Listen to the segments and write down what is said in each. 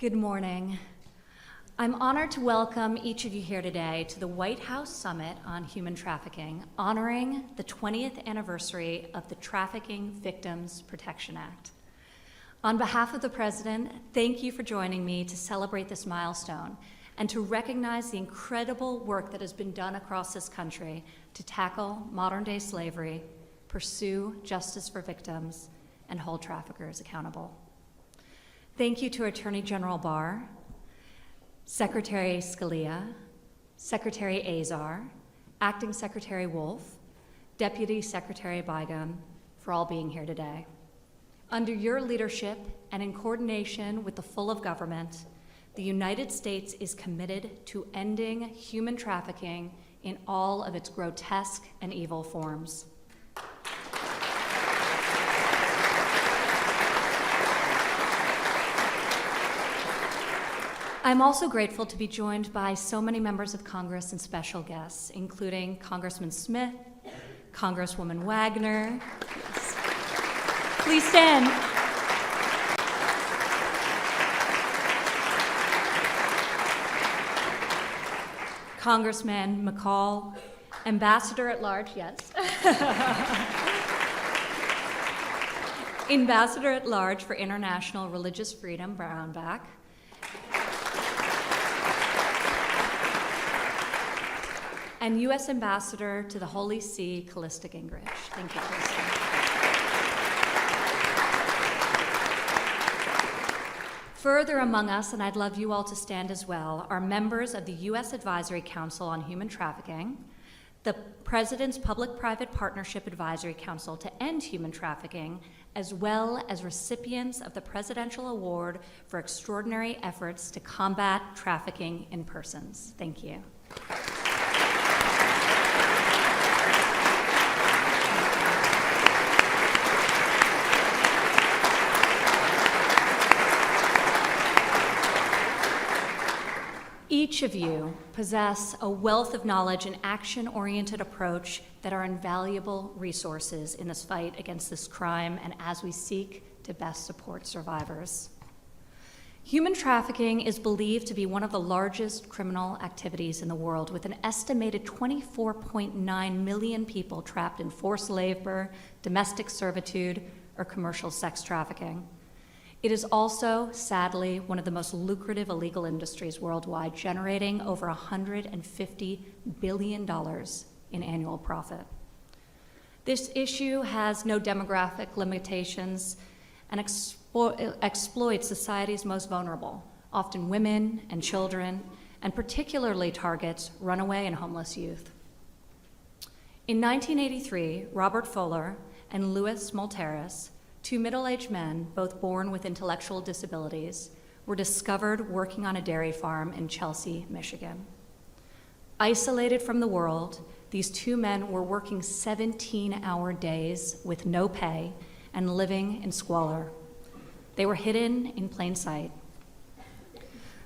Good morning. I'm honored to welcome each of you here today to the White House Summit on Human Trafficking, honoring the 20th anniversary of the Trafficking Victims Protection Act. On behalf of the President, thank you for joining me to celebrate this milestone and to recognize the incredible work that has been done across this country to tackle modern-day slavery, pursue justice for victims, and hold traffickers accountable. Thank you to Attorney General Barr, Secretary Scalia, Secretary Azar, Acting Secretary Wolf, Deputy Secretary Bygum, for all being here today. Under your leadership and in coordination with the full of government, the United States is committed to ending human trafficking in all of its grotesque and evil forms. I'm also grateful to be joined by so many members of Congress and special guests, including Congressman Smith, Congresswoman Wagner. Yes. Please stand. Congressman McCall, Ambassador at Large, yes. Ambassador at Large for International Religious Freedom, Brownback. And U.S. Ambassador to the Holy See, Callista Gingrich. Thank you, Callista. Further among us, and I'd love you all to stand as well, are members of the U.S. Advisory Council on Human Trafficking, the President's Public-Private Partnership Advisory Council to End Human Trafficking, as well as recipients of the Presidential Award for Extraordinary Efforts to Combat Trafficking in Persons. Thank you. Each of you possess a wealth of knowledge and action-oriented approach that are invaluable resources in this fight against this crime and as we seek to best support survivors. Human trafficking is believed to be one of the largest criminal activities in the world, with an estimated 24.9 million people trapped in forced labor, domestic servitude, or commercial sex trafficking. It is also, sadly, one of the most lucrative illegal industries worldwide, generating over $150 billion in annual profit. This issue has no demographic limitations and exploits society's most vulnerable, often women and children, and particularly targets runaway and homeless youth. In 1983, Robert Fuller and Louis Malteris, two middle-aged men, both born with intellectual disabilities, were discovered working on a dairy farm in Chelsea, Michigan. Isolated from the world, these two men were working 17-hour days with no pay and living in squalor. They were hidden in plain sight.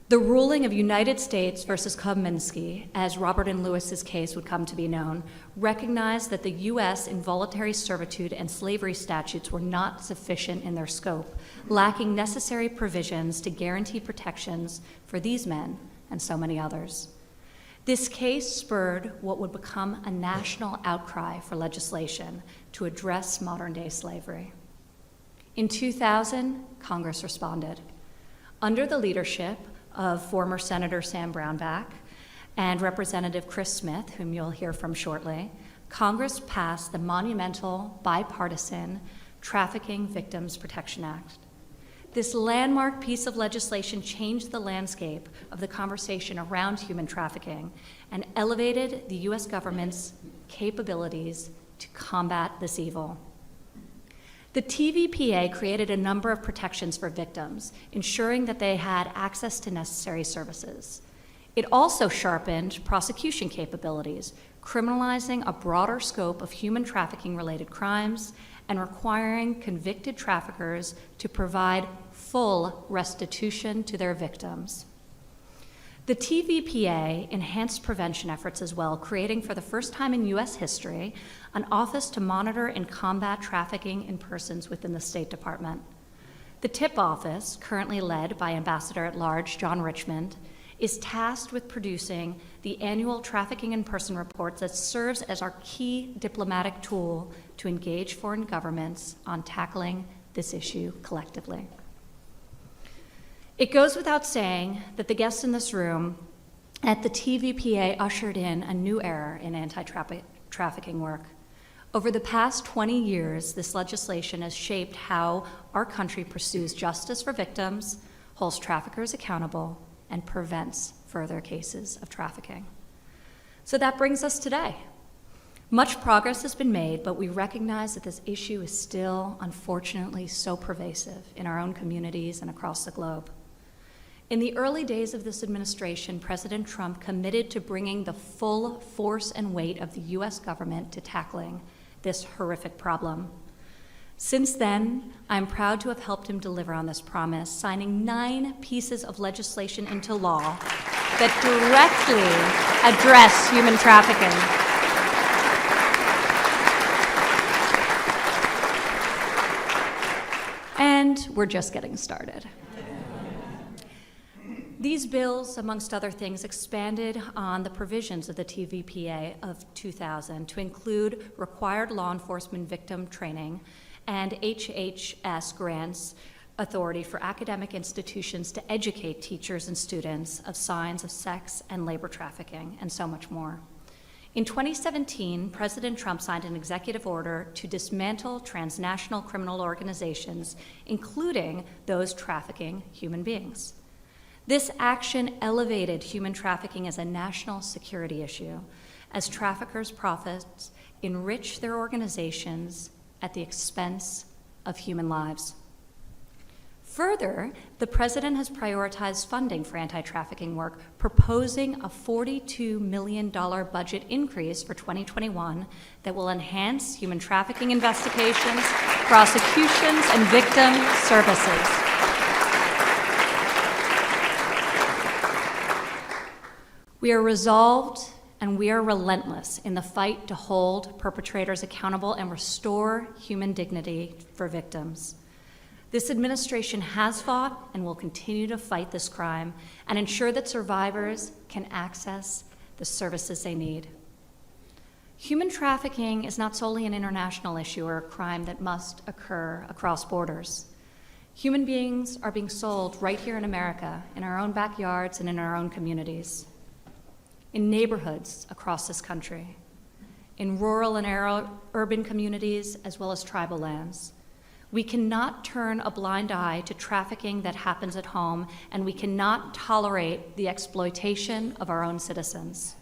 The ruling of United States versus Kobminski, as Robert and Lewis's case would come to be known, recognized that the U.S. involuntary servitude and slavery statutes were not sufficient in their scope, lacking necessary provisions to guarantee protections for these men and so many others. This case spurred what would become a national outcry for legislation to address modern-day slavery. In 2000, Congress responded. Under the leadership of former Senator Sam Brownback and Representative Chris Smith, whom you'll hear from shortly, Congress passed the monumental, bipartisan Trafficking Victims Protection Act. This landmark piece of legislation changed the landscape of the conversation around human trafficking and elevated the U.S. government's capabilities to combat this evil. The TVPA created a number of protections for victims, ensuring that they had access to necessary services. It also sharpened prosecution capabilities, criminalizing a broader scope of human trafficking-related crimes and requiring convicted traffickers to provide full restitution to their victims. The TVPA enhanced prevention efforts as well, creating for the first time in U.S. history an office to monitor and combat trafficking in persons within the State Department. The TIP office, currently led by Ambassador-at-Large John Richmond, is tasked with producing the annual Trafficking in Person report that serves as our key diplomatic tool to engage foreign governments on tackling this issue collectively. It goes without saying that the guests in this room at the TVPA ushered in a new era in anti-trafficking work. Over the past 20 years, this legislation has shaped how our country pursues justice for victims, holds traffickers accountable, and prevents further cases of trafficking. So that brings us today. Much progress has been made, but we recognize that this issue is still, unfortunately, so pervasive in our own communities and across the globe. In the early days of this administration, President Trump committed to bringing the full force and weight of the U.S. government to tackling this horrific problem. Since then, I'm proud to have helped him deliver on this promise, signing 9 pieces of legislation into law that directly address human trafficking. And we're just getting started. These bills, amongst other things, expanded on the provisions of the TVPA of 2000 to include required law enforcement victim training and HHS grants authority for academic institutions to educate teachers and students of signs of sex and labor trafficking, and so much more. In 2017, President Trump signed an executive order to dismantle transnational criminal organizations, including those trafficking human beings. This action elevated human trafficking as a national security issue, as traffickers' profits enrich their organizations at the expense of human lives. Further, the president has prioritized funding for anti-trafficking work, proposing a $42 million budget increase for 2021 that will enhance human trafficking investigations, prosecutions, and victim services. We are resolved and we are relentless in the fight to hold perpetrators accountable and restore human dignity for victims. This administration has fought and will continue to fight this crime and ensure that survivors can access the services they need. Human trafficking is not solely an international issue or a crime that must occur across borders. Human beings are being sold right here in America, in our own backyards and in our own communities, in neighborhoods across this country, in rural and urban communities, as well as tribal lands. We cannot turn a blind eye to trafficking that happens at home, and we cannot tolerate the exploitation of our own citizens.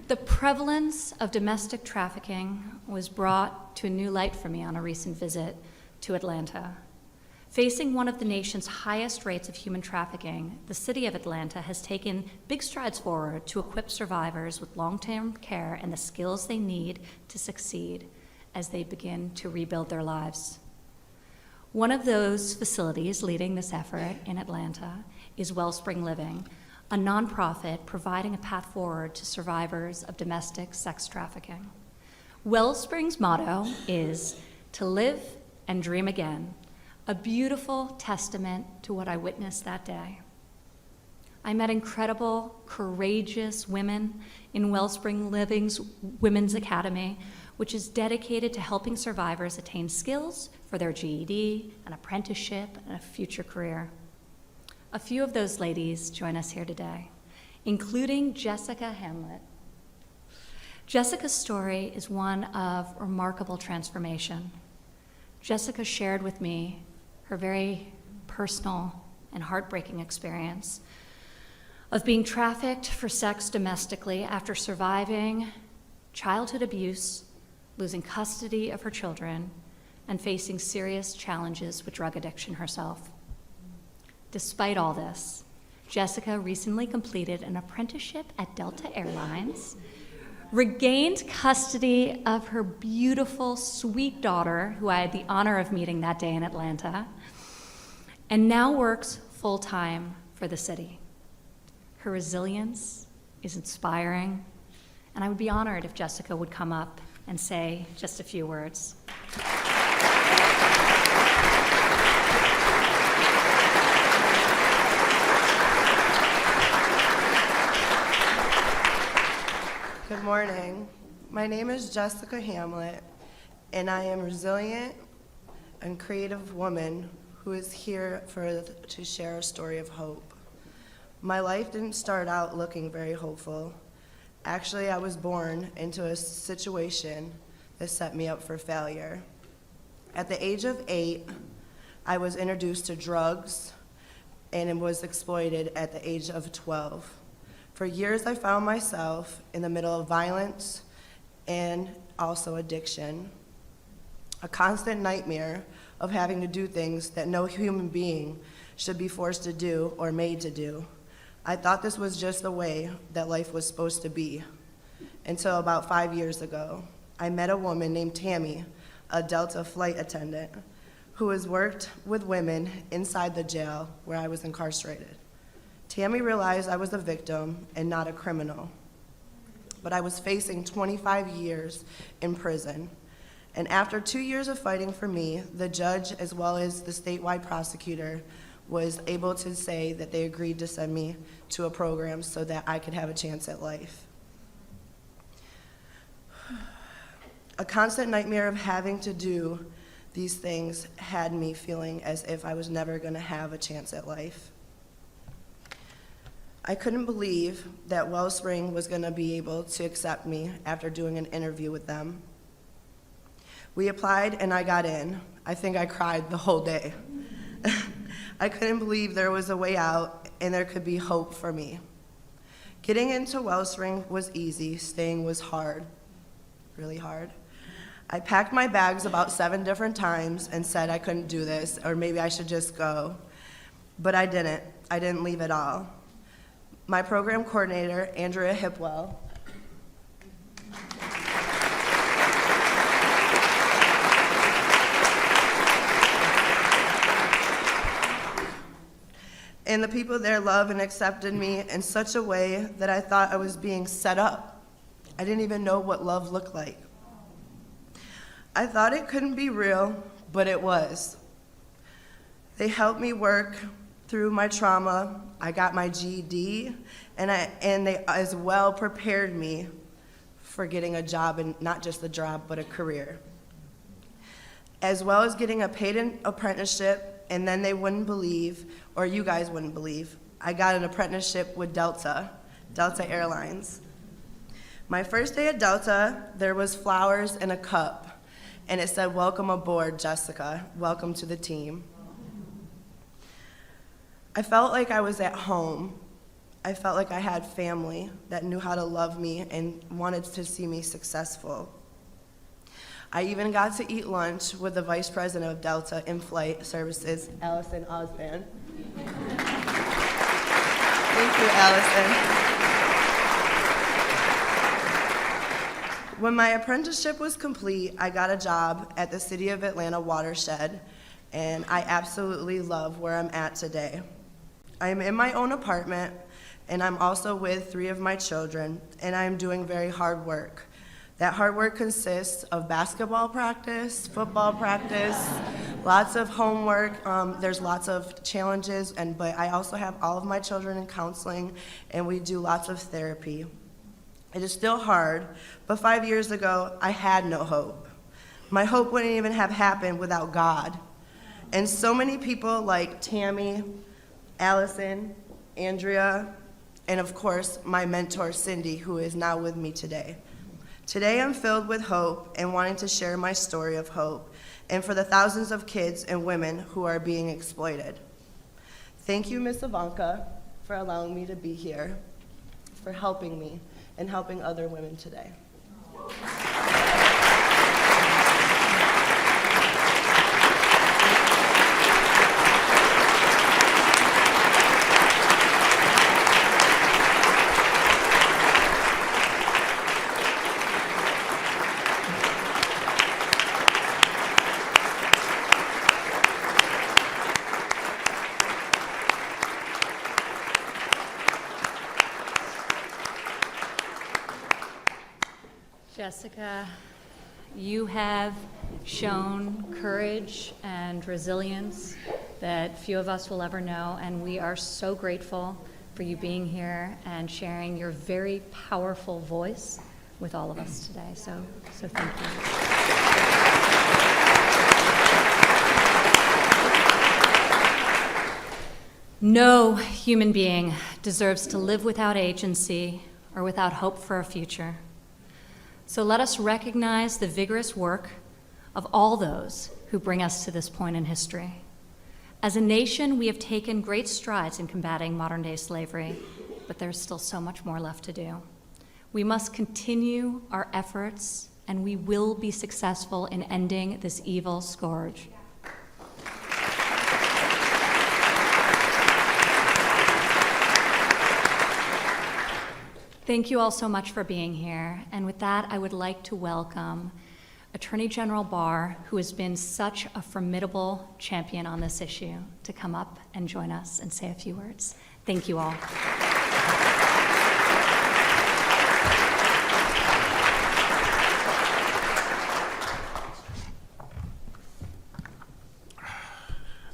The prevalence of domestic trafficking was brought to a new light for me on a recent visit to Atlanta. Facing one of the nation's highest rates of human trafficking, the city of Atlanta has taken big strides forward to equip survivors with long-term care and the skills they need to succeed as they begin to rebuild their lives. One of those facilities leading this effort in Atlanta is Wellspring Living, a nonprofit providing a path forward to survivors of domestic sex trafficking. Wellspring's motto is to live and dream again, a beautiful testament to what I witnessed that day. I met incredible, courageous women in Wellspring Living's Women's Academy, which is dedicated to helping survivors attain skills for their GED, an apprenticeship, and a future career. A few of those ladies join us here today, including Jessica Hamlet. Jessica's story is one of remarkable transformation. Jessica shared with me her very personal and heartbreaking experience of being trafficked for sex domestically after surviving childhood abuse, losing custody of her children, and facing serious challenges with drug addiction herself. Despite all this, Jessica recently completed an apprenticeship at Delta Airlines, regained custody of her beautiful, sweet daughter, who I had the honor of meeting that day in Atlanta, and now works full-time for the city. Her resilience is inspiring, And I would be honored if Jessica would come up and say just a few words. Good morning. My name is Jessica Hamlet, and I am a resilient and creative woman who is here to share a story of hope. My life didn't start out looking very hopeful. Actually, I was born into a situation that set me up for failure. At the age of 8, I was introduced to drugs and was exploited at the age of 12. For years, I found myself in the middle of violence and also addiction, a constant nightmare of having to do things that no human being should be forced to do or made to do. I thought this was just the way that life was supposed to be, until about 5 years ago. I met a woman named Tammy, a Delta flight attendant, who has worked with women inside the jail where I was incarcerated. Tammy realized I was a victim and not a criminal, but I was facing 25 years in prison. And after 2 years of fighting for me, the judge, as well as the statewide prosecutor, was able to say that they agreed to send me to a program so that I could have a chance at life. A constant nightmare of having to do these things had me feeling as if I was never going to have a chance at life. I couldn't believe that Wellspring was going to be able to accept me after doing an interview with them. We applied and I got in. I think I cried the whole day. I couldn't believe there was a way out and there could be hope for me. Getting into Wellspring was easy, staying was hard, really hard. I packed my bags about 7 different times and said I couldn't do this, or maybe I should just go. But I didn't. I didn't leave at all. My program coordinator, Andrea Hipwell, and the people there loved and accepted me in such a way that I thought I was being set up. I didn't even know what love looked like. I thought it couldn't be real, but it was. They helped me work through my trauma. I got my GED, and they as well prepared me for getting a job, and not just a job, but a career. As well as getting a paid apprenticeship, and then they wouldn't believe, or you guys wouldn't believe, I got an apprenticeship with Delta Airlines. My first day at Delta, there was flowers and a cup, and it said, "Welcome aboard, Jessica. Welcome to the team." I felt like I was at home. I felt like I had family that knew how to love me and wanted to see me successful. I even got to eat lunch with the Vice President of Delta In-Flight Services, Allison Osband. Thank you, Allison. When my apprenticeship was complete, I got a job at the City of Atlanta Watershed, and I absolutely love where I'm at today. I am in my own apartment, and I'm also with 3 of my children, and I'm doing very hard work. That hard work consists of basketball practice, football practice, lots of homework. There's lots of challenges, but I also have all of my children in counseling, and we do lots of therapy. It is still hard, but 5 years ago, I had no hope. My hope wouldn't even have happened without God. And so many people like Tammy, Allison, Andrea, and of course, my mentor, Cindy, who is now with me today. Today, I'm filled with hope and wanting to share my story of hope, and for the thousands of kids and women who are being exploited. Thank you, Ms. Ivanka, for allowing me to be here, for helping me and helping other women today. Jessica, you have shown courage and resilience that few of us will ever know, and we are so grateful for you being here and sharing your very powerful voice with all of us today. So thank you. No human being deserves to live without agency or without hope for a future. So let us recognize the vigorous work of all those who bring us to this point in history. As a nation, we have taken great strides in combating modern-day slavery, but there's still so much more left to do. We must continue our efforts, and we will be successful in ending this evil scourge. Thank you all so much for being here. And with that, I would like to welcome Attorney General Barr, who has been such a formidable champion on this issue, to come up and join us and say a few words. Thank you all.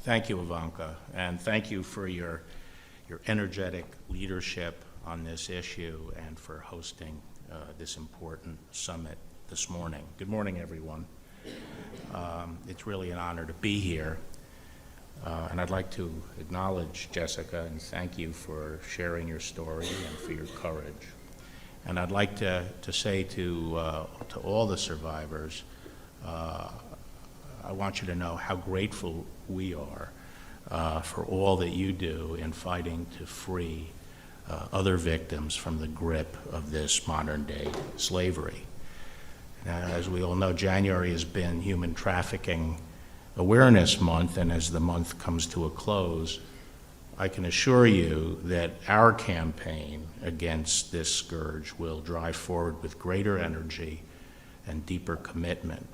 Thank you, Ivanka, and thank you for your energetic leadership on this issue and for hosting this important summit this morning. Good morning, everyone. It's really an honor to be here, and I'd like to acknowledge Jessica and thank you for sharing your story and for your courage. And I'd like to say to all the survivors, I want you to know how grateful we are for all that you do in fighting to free other victims from the grip of this modern-day slavery. As we all know, January has been Human Trafficking Awareness Month, and as the month comes to a close, I can assure you that our campaign against this scourge will drive forward with greater energy and deeper commitment.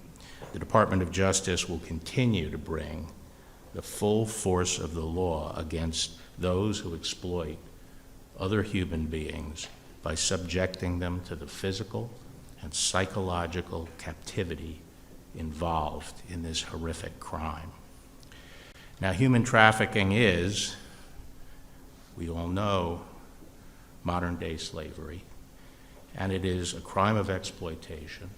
The Department of Justice will continue to bring the full force of the law against those who exploit other human beings by subjecting them to the physical and psychological captivity involved in this horrific crime. Now, human trafficking is, we all know, modern-day slavery, and it is a crime of exploitation.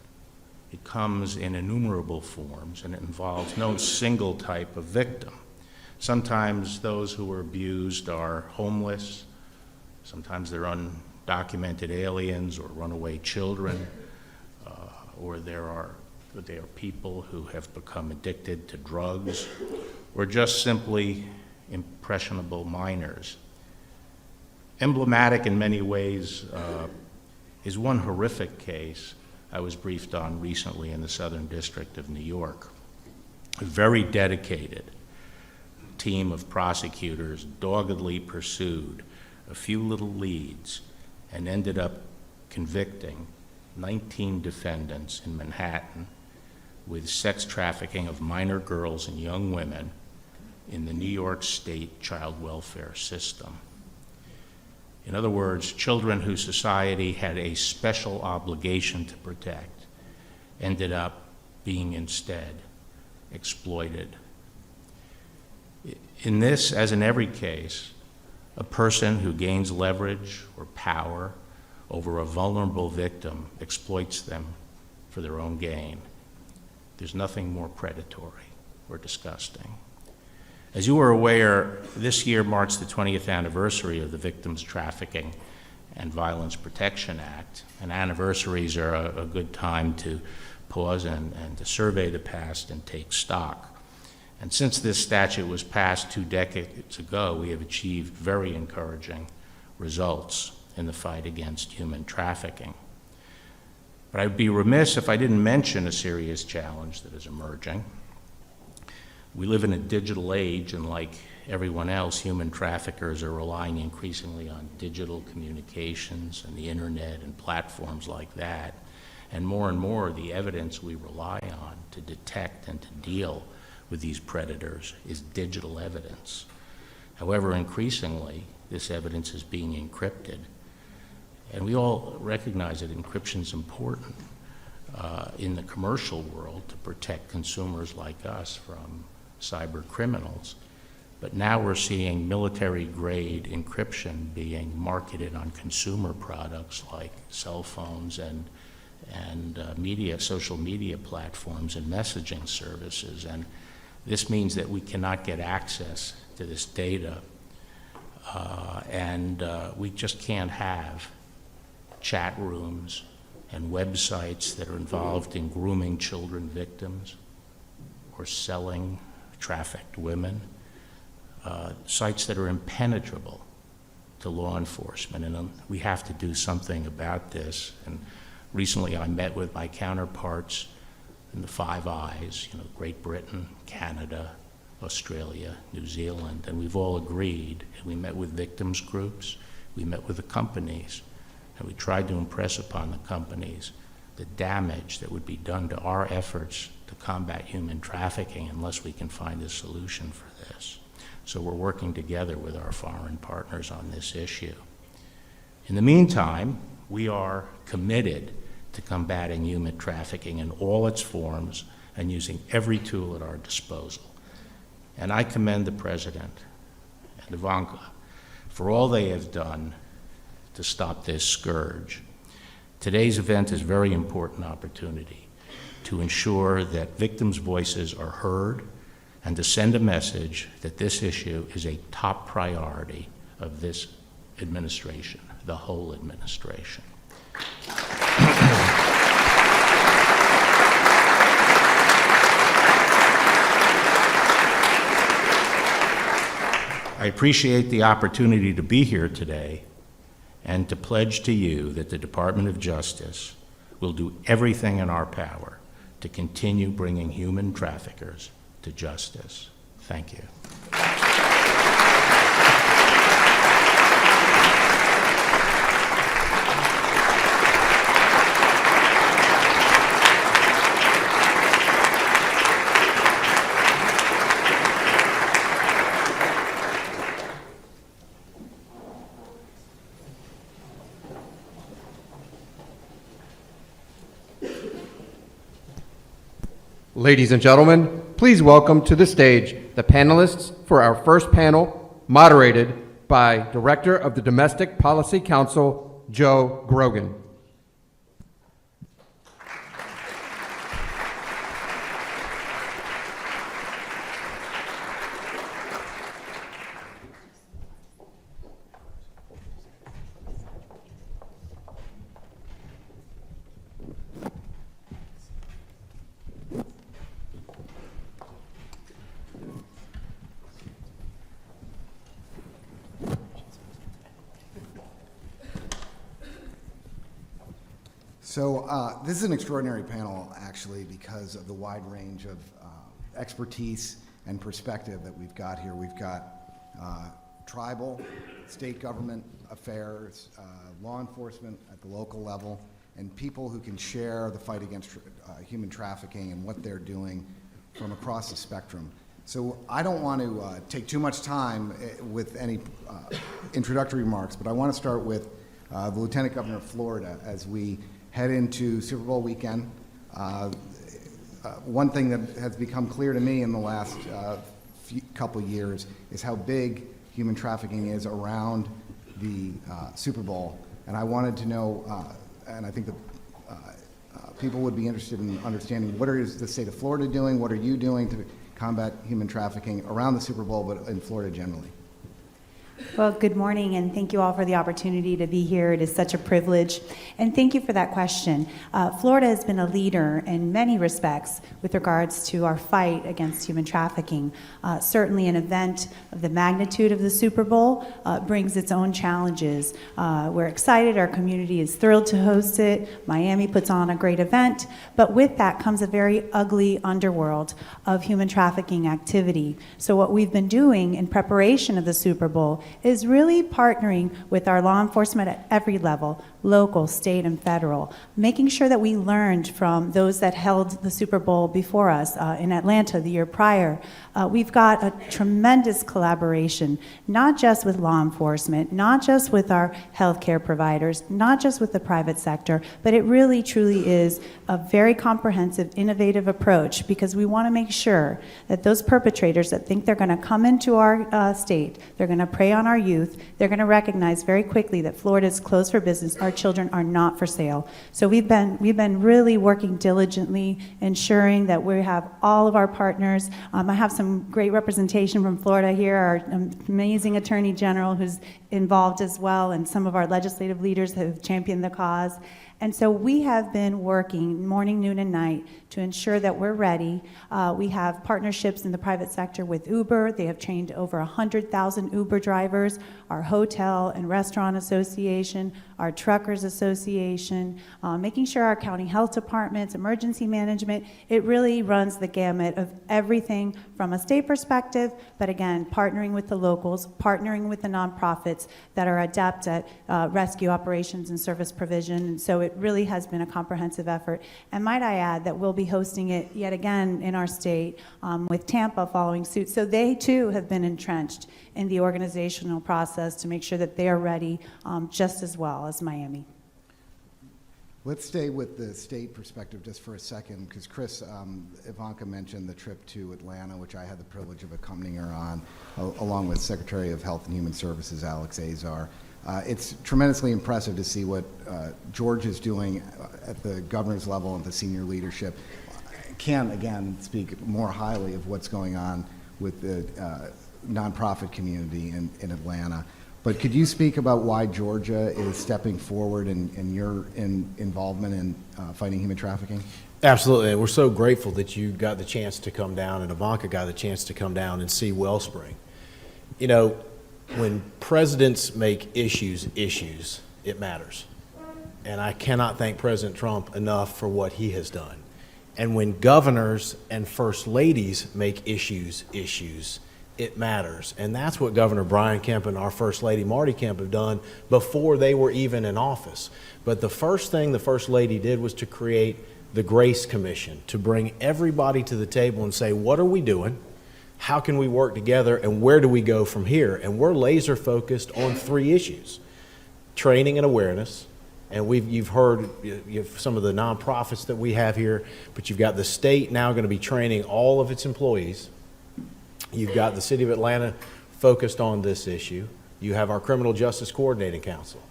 It comes in innumerable forms, and it involves no single type of victim. Sometimes those who are abused are homeless. Sometimes they're undocumented aliens or runaway children, or they are people who have become addicted to drugs, or just simply impressionable minors. Emblematic in many ways is one horrific case I was briefed on recently in the Southern District of New York. A very dedicated team of prosecutors doggedly pursued a few little leads and ended up convicting 19 defendants in Manhattan with sex trafficking of minor girls and young women in the New York State child welfare system. In other words, children whose society had a special obligation to protect ended up being instead exploited. In this, as in every case, a person who gains leverage or power over a vulnerable victim exploits them for their own gain. There's nothing more predatory or disgusting. As you are aware, this year marks the 20th anniversary of the Victims Trafficking and Violence Protection Act, and anniversaries are a good time to pause and to survey the past and take stock. And since this statute was passed 2 decades ago, we have achieved very encouraging results in the fight against human trafficking. But I'd be remiss if I didn't mention a serious challenge that is emerging. We live in a digital age, and like everyone else, human traffickers are relying increasingly on digital communications and the internet and platforms like that. And more, the evidence we rely on to detect and to deal with these predators is digital evidence. However, increasingly, this evidence is being encrypted. And we all recognize that encryption is important, in the commercial world to protect consumers like us from cyber criminals. But now we're seeing military-grade encryption being marketed on consumer products like cell phones and social media platforms and messaging services. And this means that we cannot get access to this data, and we just can't have chat rooms and websites that are involved in grooming children victims or selling trafficked women. Sites that are impenetrable to law enforcement, and we have to do something about this. And recently I met with my counterparts in the Five Eyes, Great Britain, Canada, Australia, New Zealand, and we've all agreed, and we met with victims groups, we met with the companies, and we tried to impress upon the companies the damage that would be done to our efforts to combat human trafficking unless we can find a solution for this. So we're working together with our foreign partners on this issue. In the meantime, we are committed to combating human trafficking in all its forms and using every tool at our disposal. And I commend the President and Ivanka for all they have done to stop this scourge. Today's event is a very important opportunity to ensure that victims' voices are heard and to send a message that this issue is a top priority of this administration, the whole administration. I appreciate the opportunity to be here today and to pledge to you that the Department of Justice will do everything in our power to continue bringing human traffickers to justice. Thank you. Ladies and gentlemen, please welcome to the stage the panelists for our first panel, moderated by Director of the Domestic Policy Council, Joe Grogan. So this is an extraordinary panel, actually, because of the wide range of expertise and perspective that we've got here. We've got tribal, state government affairs, law enforcement at the local level, and people who can share the fight against human trafficking and what they're doing from across the spectrum. So I don't want to take too much time with any introductory remarks, but I want to start with the Lieutenant Governor of Florida as we head into Super Bowl weekend. One thing that has become clear to me in the last couple years is how big human trafficking is around the Super Bowl. And I wanted to know, and I think that people would be interested in understanding, what is the state of Florida doing? What are you doing to combat human trafficking around the Super Bowl, but in Florida generally? Well, good morning, and thank you all for the opportunity to be here. It is such a privilege, and thank you for that question. Florida has been a leader in many respects with regards to our fight against human trafficking. Certainly an event of the magnitude of the Super Bowl brings its own challenges. We're excited, our community is thrilled to host it. Miami puts on a great event, but with that comes a very ugly underworld of human trafficking activity. So what we've been doing in preparation of the Super Bowl is really partnering with our law enforcement at every level, local, state, and federal, making sure that we learned from those that held the Super Bowl before us in Atlanta the year prior. We've got a tremendous collaboration, not just with law enforcement, not just with our healthcare providers, not just with the private sector, but it really truly is a very comprehensive, innovative approach, because we want to make sure that those perpetrators that think they're going to come into our state, they're going to prey on our youth, they're going to recognize very quickly that Florida is closed for business. Our children are not for sale. So we've been really working diligently, ensuring that we have all of our partners. I have some great representation from Florida here, our amazing Attorney General who's involved as well, and some of our legislative leaders have championed the cause. And so we have been working morning, noon, and night to ensure that we're ready. We have partnerships in the private sector with Uber. They have trained over 100,000 Uber drivers, our Hotel and Restaurant Association, our Truckers Association, making sure our county health departments, emergency management, it really runs the gamut of everything from a state perspective, but again, partnering with the locals, partnering with the nonprofits that are adept at rescue operations and service provision. And so it really has been a comprehensive effort. And might I add that we'll be hosting it yet again in our state with Tampa following suit. So they too have been entrenched in the organizational process to make sure that they are ready just as well as Miami. Let's stay with the state perspective just for a second, because Chris, Ivanka mentioned the trip to Atlanta, which I had the privilege of accompanying her on, along with Secretary of Health and Human Services, Alex Azar. It's tremendously impressive to see what George is doing at the governor's level and the senior leadership. I can't, again, speak more highly of what's going on with the nonprofit community in Atlanta. But could you speak about why Georgia is stepping forward and your involvement in fighting human trafficking? Absolutely, and we're so grateful that you got the chance to come down, and Ivanka got the chance to come down and see Wellspring. You know, when presidents make issues, it matters. And I cannot thank President Trump enough for what he has done. And when governors and first ladies make issues, it matters. And that's what Governor Brian Kemp and our First Lady Marty Kemp have done before they were even in office. But the first thing the First Lady did was to create the Grace Commission, to bring everybody to the table and say, what are we doing? How can we work together, and where do we go from here? And we're laser focused on 3 issues: training and awareness. And you've heard some of the nonprofits that we have here, but you've got the state now going to be training all of its employees. You've got the City of Atlanta focused on this issue. You have our Criminal Justice Coordinating Council.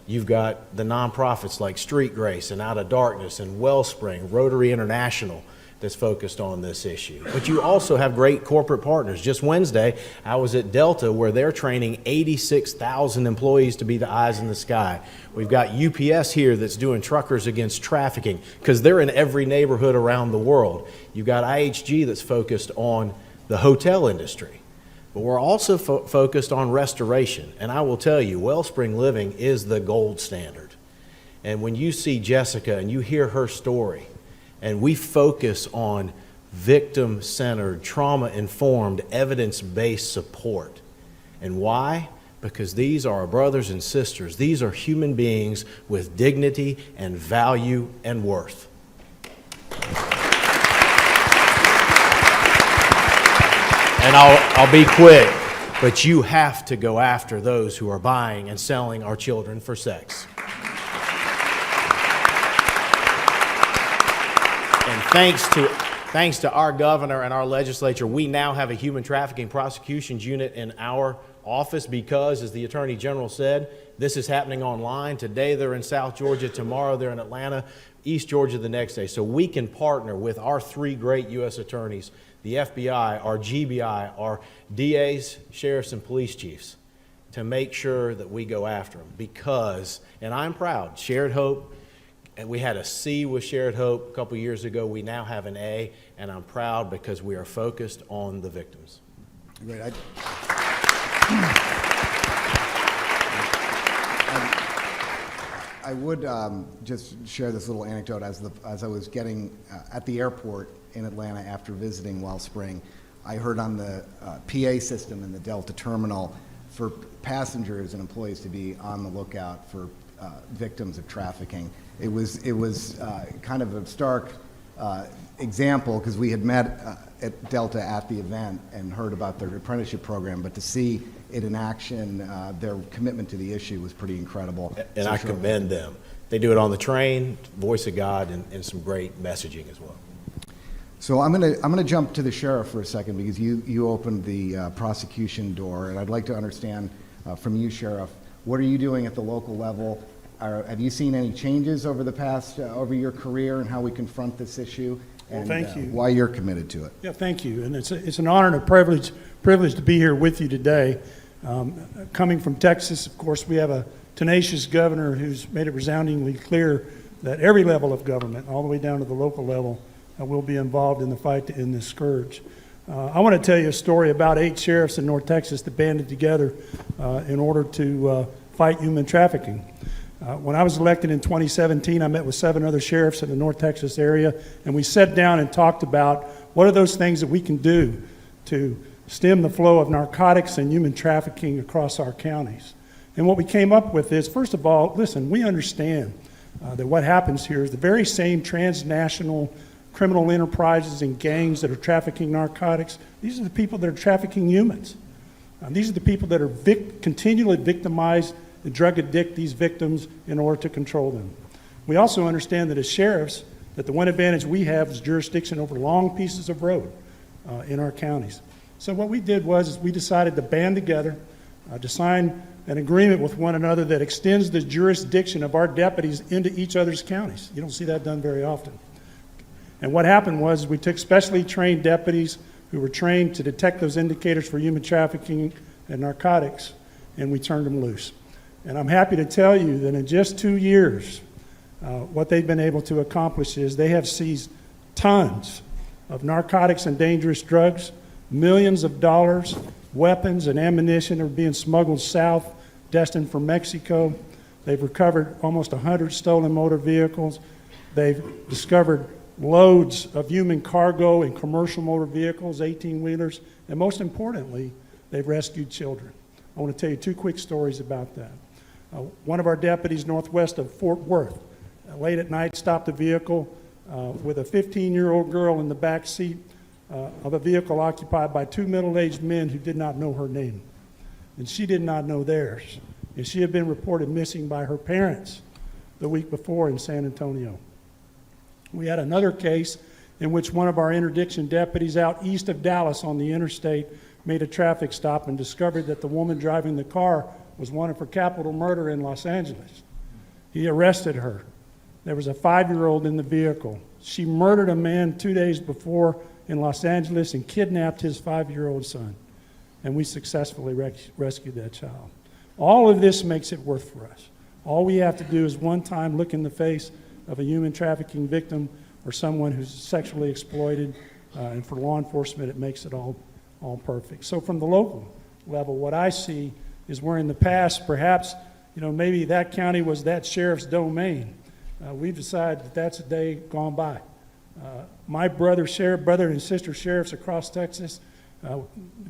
You've got the nonprofits like Street Grace and Out of Darkness and Wellspring, Rotary International, that's focused on this issue. But you also have great corporate partners. Just Wednesday, I was at Delta, where they're training 86,000 employees to be the eyes in the sky. We've got UPS here that's doing truckers against trafficking, because they're in every neighborhood around the world. You've got IHG that's focused on the hotel industry. But we're also focused on restoration. And I will tell you, Wellspring Living is the gold standard. And when you see Jessica and you hear her story, and we focus on victim-centered, trauma-informed, evidence-based support. And why? Because these are our brothers and sisters. These are human beings with dignity and value and worth. And I'll be quick, but you have to go after those who are buying and selling our children for sex. And thanks to our governor and our legislature, we now have a human trafficking prosecutions unit in our office, because, as the Attorney General said, this is happening online. Today they're in South Georgia, tomorrow they're in Atlanta, East Georgia the next day. So we can partner with our 3 great U.S. attorneys, the FBI, our GBI, our DAs, sheriffs, and police chiefs, to make sure that we go after them. Because, and I'm proud, Shared Hope, and we had a C with Shared Hope a couple years ago. We now have an A, and I'm proud because we are focused on the victims. Great. I would just share this little anecdote. As I was getting at the airport in Atlanta after visiting Wellspring, I heard on the PA system in the Delta terminal for passengers and employees to be on the lookout for victims of trafficking. It was kind of a stark example, because we had met at Delta at the event and heard about their apprenticeship program, but to see it in action, their commitment to the issue was pretty incredible. And So I sure. commend them. They do it on the train, voice of God, and some great messaging as well. So I'm gonna jump to the sheriff for a second, because you opened the prosecution door, and I'd like to understand from you, Sheriff, what are you doing at the local level? Have you seen any changes over the past over your career and how we confront this issue? And thank you. why you're committed to it? Yeah, thank you. And it's an honor and a privilege to be here with you today. Coming from Texas, of course, we have a tenacious governor who's made it resoundingly clear that every level of government, all the way down to the local level, will be involved in the fight to end this scourge. I want to tell you a story about 8 sheriffs in North Texas that banded together in order to fight human trafficking. When I was elected in 2017, I met with 7 other sheriffs in the North Texas area, and we sat down and talked about what are those things that we can do to stem the flow of narcotics and human trafficking across our counties. And what we came up with is, first of all, listen, we understand that what happens here is the very same transnational criminal enterprises and gangs that are trafficking narcotics. These are the people that are trafficking humans. These are the people that are continually victimized and drug addict these victims in order to control them. We also understand that as sheriffs, that the one advantage we have is jurisdiction over long pieces of road in our counties. So what we did was we decided to band together to sign an agreement with one another that extends the jurisdiction of our deputies into each other's counties. You don't see that done very often. And what happened was we took specially trained deputies who were trained to detect those indicators for human trafficking and narcotics, and we turned them loose. And I'm happy to tell you that in just 2 years, what they've been able to accomplish is they have seized tons of narcotics and dangerous drugs, millions of dollars, weapons and ammunition are being smuggled south, destined for Mexico. They've recovered almost 100 stolen motor vehicles. They've discovered loads of human cargo in commercial motor vehicles, 18-wheelers, and most importantly, they've rescued children. I want to tell you 2 quick stories about that. One of our deputies northwest of Fort Worth, late at night, stopped a vehicle with a 15-year-old girl in the back seat of a vehicle occupied by 2 middle-aged men who did not know her name. And she did not know theirs. And she had been reported missing by her parents the week before in San Antonio. We had another case in which one of our interdiction deputies out east of Dallas on the interstate made a traffic stop and discovered that the woman driving the car was wanted for capital murder in Los Angeles. He arrested her. There was a 5-year-old in the vehicle. She murdered a man 2 days before in Los Angeles and kidnapped his 5-year-old son. And we successfully rescued that child. All of this makes it worth for us. All we have to do is one time look in the face of a human trafficking victim or someone who's sexually exploited, and for law enforcement, it makes it all perfect. So from the local level, what I see is where in the past, perhaps, maybe that county was that sheriff's domain. We've decided that that's a day gone by. My brother and sister sheriffs across Texas,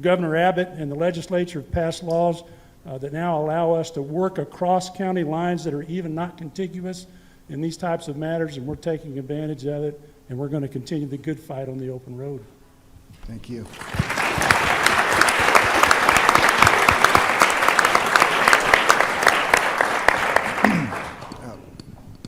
Governor Abbott and the legislature have passed laws that now allow us to work across county lines that are even not contiguous in these types of matters, and we're taking advantage of it, and we're going to continue the good fight on the open road. Thank you.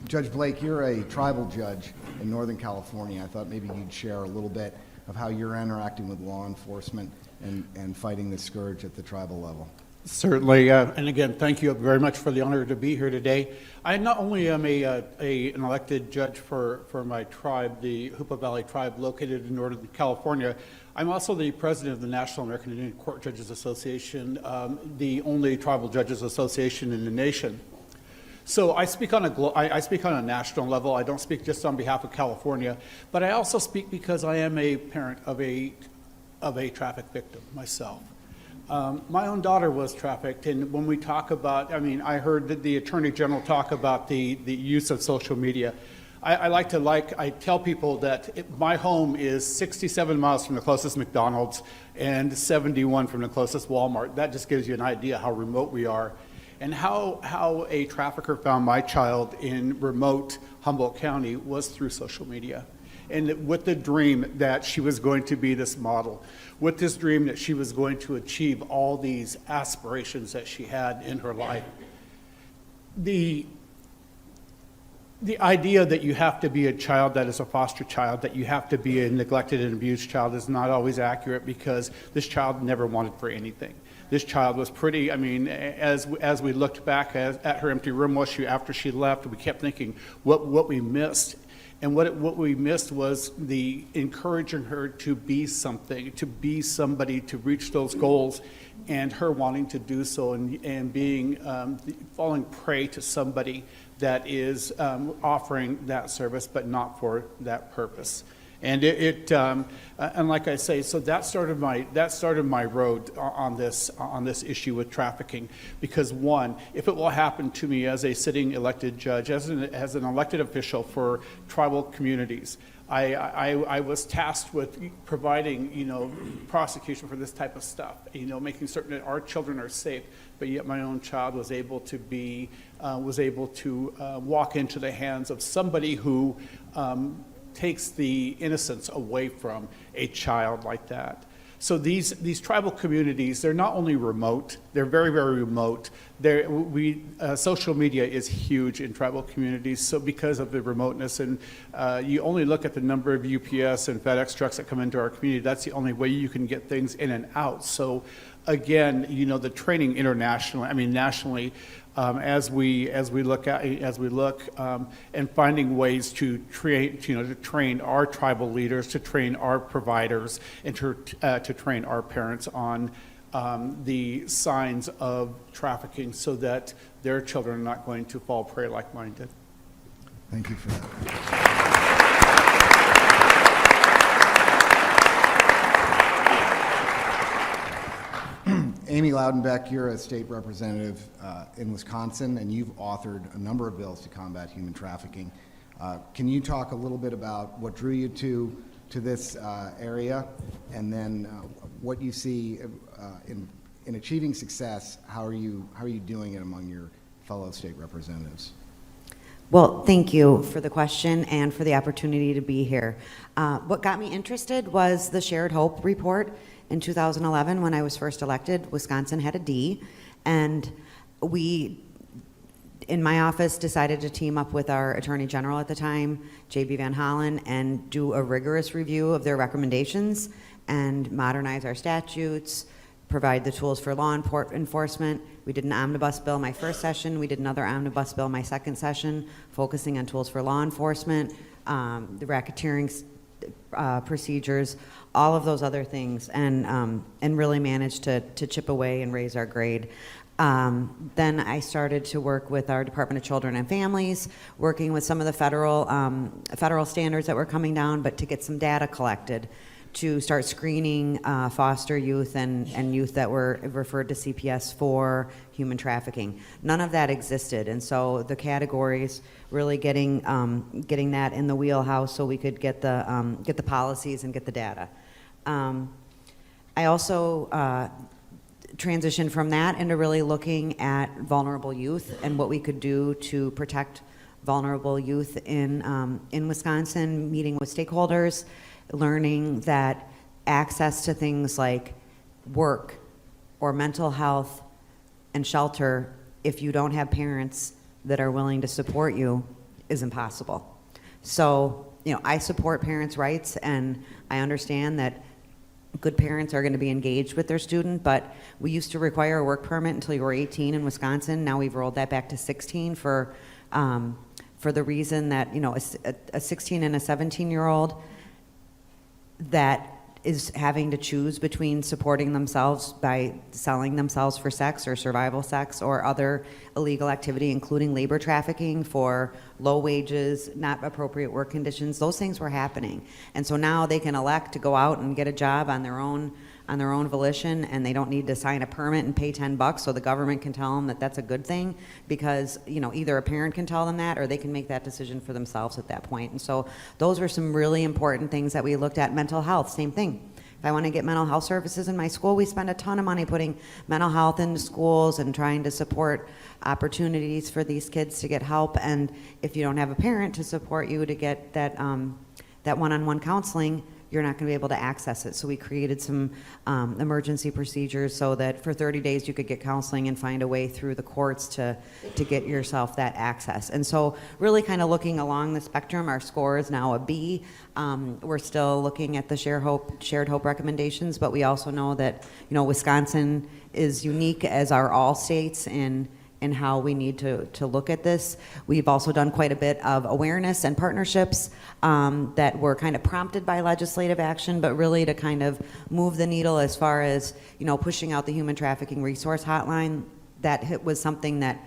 Judge Blake, you're a tribal judge in Northern California. I thought maybe you'd share a little bit of how you're interacting with law enforcement and fighting the scourge at the tribal level. Certainly, and again, thank you very much for the honor to be here today. I not only am an elected judge for my tribe, the Hoopa Valley tribe located in Northern California, I'm also the president of the National American Indian Court Judges Association, the only tribal judges association in the nation. So I speak on a national level. I don't speak just on behalf of California, but I also speak because I am a parent of a traffic victim myself. My own daughter was trafficked, and when we talk about, I heard the Attorney General talk about the use of social media. I tell people that my home is 67 miles from the closest McDonald's and 71 from the closest Walmart. That just gives you an idea how remote we are. And how a trafficker found my child in remote Humboldt County was through social media. And with the dream that she was going to be this model, with this dream that she was going to achieve all these aspirations that she had in her life. The idea that you have to be a child that is a foster child, that you have to be a neglected and abused child is not always accurate, because this child never wanted for anything. This child was pretty, I mean, as we looked back at her empty room after she left, we kept thinking what we missed. And what we missed was the encouraging her to be something, to be somebody, to reach those goals, and her wanting to do so, and being falling prey to somebody that is offering that service, but not for that purpose. And and like I say, so that started my road on this issue with trafficking. Because one, if it will happen to me as a sitting elected judge, as an elected official for tribal communities, I was tasked with providing, prosecution for this type of stuff, making certain that our children are safe, but yet my own child was able to walk into the hands of somebody who takes the innocence away from a child like that. So these tribal communities, they're not only remote, they're very, very remote. Social media is huge in tribal communities, so because of the remoteness, and you only look at the number of UPS and FedEx trucks that come into our community, that's the only way you can get things in and out. So again, the training nationally, as we look and finding ways to train our tribal leaders, to train our providers, and to train our parents on the signs of trafficking, so that their children are not going to fall prey like mine did. Thank you for that. Amy Loudenbeck, you're a state representative in Wisconsin, and you've authored a number of bills to combat human trafficking. Can you talk a little bit about what drew you to this area, and then what you see in achieving success? How are you doing it among your fellow state representatives? Well, thank you for the question and for the opportunity to be here. What got me interested was the Shared Hope report. In 2011, when I was first elected, Wisconsin had a D, and we, in my office, decided to team up with our Attorney General at the time, J.B. Van Hollen, and do a rigorous review of their recommendations and modernize our statutes, provide the tools for law enforcement. We did an omnibus bill my first session. We did another omnibus bill my second session, focusing on tools for law enforcement, the racketeering procedures, all of those other things, and really managed to chip away and raise our grade. Then I started to work with our Department of Children and Families, working with some of the federal standards that were coming down, but to get some data collected to start screening foster youth and youth that were referred to CPS for human trafficking. None of that existed, and so the categories, really getting that in the wheelhouse so we could get the policies and get the data. I also transitioned from that into really looking at vulnerable youth and what we could do to protect vulnerable youth in Wisconsin, meeting with stakeholders, learning that access to things like work or mental health and shelter, if you don't have parents that are willing to support you, is impossible. So, I support parents' rights, and I understand that good parents are going to be engaged with their student, but we used to require a work permit until you were 18 in Wisconsin. Now we've rolled that back to 16 for the reason that, a 16 and a 17-year-old that is having to choose between supporting themselves by selling themselves for sex or survival sex or other illegal activity, including labor trafficking for low wages, not appropriate work conditions. Those things were happening. And so now they can elect to go out and get a job on their own on their own volition, and they don't need to sign a permit and pay $10 so the government can tell them that that's a good thing, because, you know, either a parent can tell them that or they can make that decision for themselves at that point. And so those were some really important things that we looked at. Mental health, same thing. If I want to get mental health services in my school, we spend a ton of money putting mental health into schools and trying to support opportunities for these kids to get help. And if you don't have a parent to support you to get that that one-on-one counseling, you're not going to be able to access it. So we created some emergency procedures so that for 30 days you could get counseling and find a way through the courts to get yourself that access. And so really kind of looking along the spectrum, our score is now a B. We're still looking at the shared hope recommendations, but we also know that, you know, Wisconsin is unique as are all states in how we need to look at this. We've also done quite a bit of awareness and partnerships that were kind of prompted by legislative action, but really to kind of move the needle as far as, you know, pushing out the human trafficking resource hotline. That was something that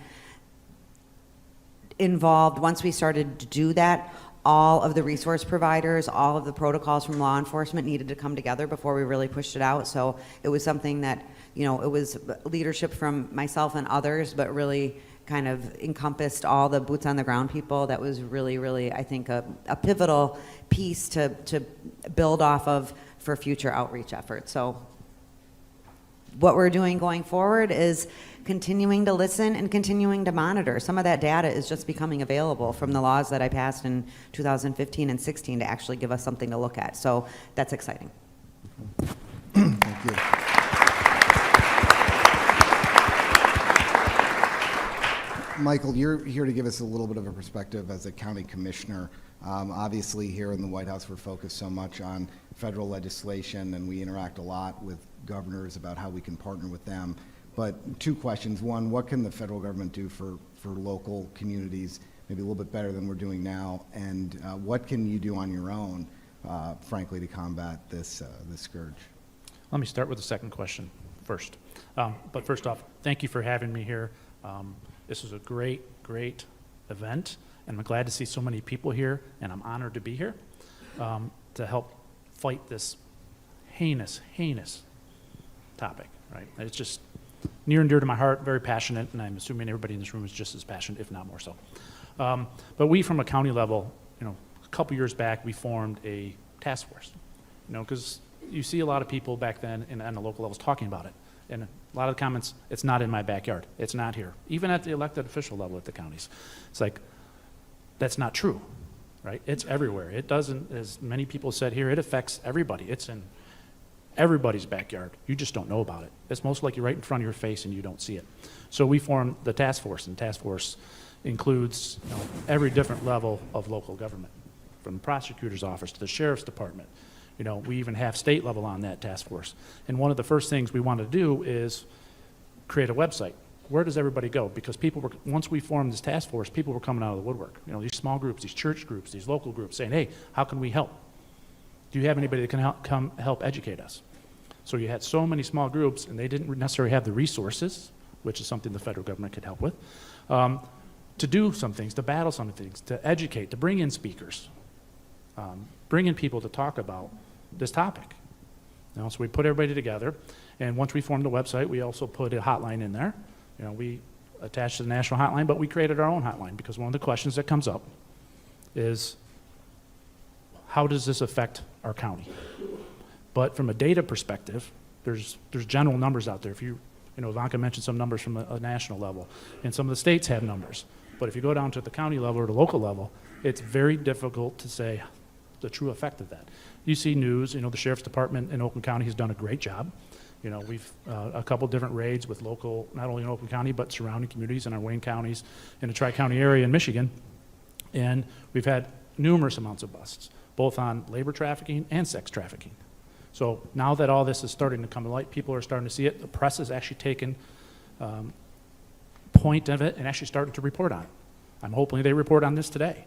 involved, once we started to do that, all of the resource providers, all of the protocols from law enforcement needed to come together before we really pushed it out. So it was something that, you know, it was leadership from myself and others, but really kind of encompassed all the boots on the ground people. That was really, really, I think, a pivotal piece to build off of for future outreach efforts. So what we're doing going forward is continuing to listen and continuing to monitor. Some of that data is just becoming available from the laws that I passed in 2015 and 16 to actually give us something to look at. So that's exciting. Thank you. Michael, you're here to give us a little bit of a perspective as a county commissioner. Obviously, here in the White House, we're focused so much on federal legislation, and we interact a lot with governors about how we can partner with them. But two questions. One, what can the federal government do for local communities, maybe a little bit better than we're doing now? And what can you do on your own, frankly, to combat this scourge? Let me start with the second question first. But first off, thank you for having me here. This was a great, great event, and I'm glad to see so many people here, and I'm honored to be here to help fight this heinous, heinous topic, right? It's just near and dear to my heart, very passionate, and I'm assuming everybody in this room is just as passionate, if not more so. But we, from a county level, you know, a couple years back, we formed a task force, you know, because you see a lot of people back then on the local levels talking about it. And a lot of the comments, it's not in my backyard. It's not here. Even at the elected official level at the counties. It's like, that's not true, right? It's everywhere. It doesn't, as many people said here, it affects everybody. It's in everybody's backyard. You just don't know about it. It's most likely right in front of your face and you don't see it. So we formed the task force, and the task force includes, you know, every different level of local government, from the prosecutor's office to the sheriff's department. You know, we even have state level on that task force. And one of the first things we want to do is create a website. Where does everybody go? Because people were, once we formed this task force, people were coming out of the woodwork. You know, these small groups, these church groups, these local groups saying, hey, how can we help? Do you have anybody that can come help educate us? So you had so many small groups, and they didn't necessarily have the resources, which is something the federal government could help with, to do some things, to battle some things, to educate, to bring in speakers, bring in people to talk about this topic. You know, so we put everybody together, and once we formed the website, we also put a hotline in there. You know, we attached to the national hotline, but we created our own hotline, because one of the questions that comes up is, how does this affect our county? But from a data perspective, there's general numbers out there. If you know, Ivanka mentioned some numbers from a national level, and some of the states have numbers. But if you go down to the county level or the local level, it's very difficult to say the true effect of that. You see news, you know, the sheriff's department in Oakland County has done a great job. You know, we've a couple different raids with local, not only in Oakland County, but surrounding communities in our Wayne counties, in the Tri-County area in Michigan. And we've had numerous amounts of busts, both on labor trafficking and sex trafficking. So now that all this is starting to come to light, people are starting to see it. The press has actually taken point of it and actually starting to report on it. I'm hoping they report on this today,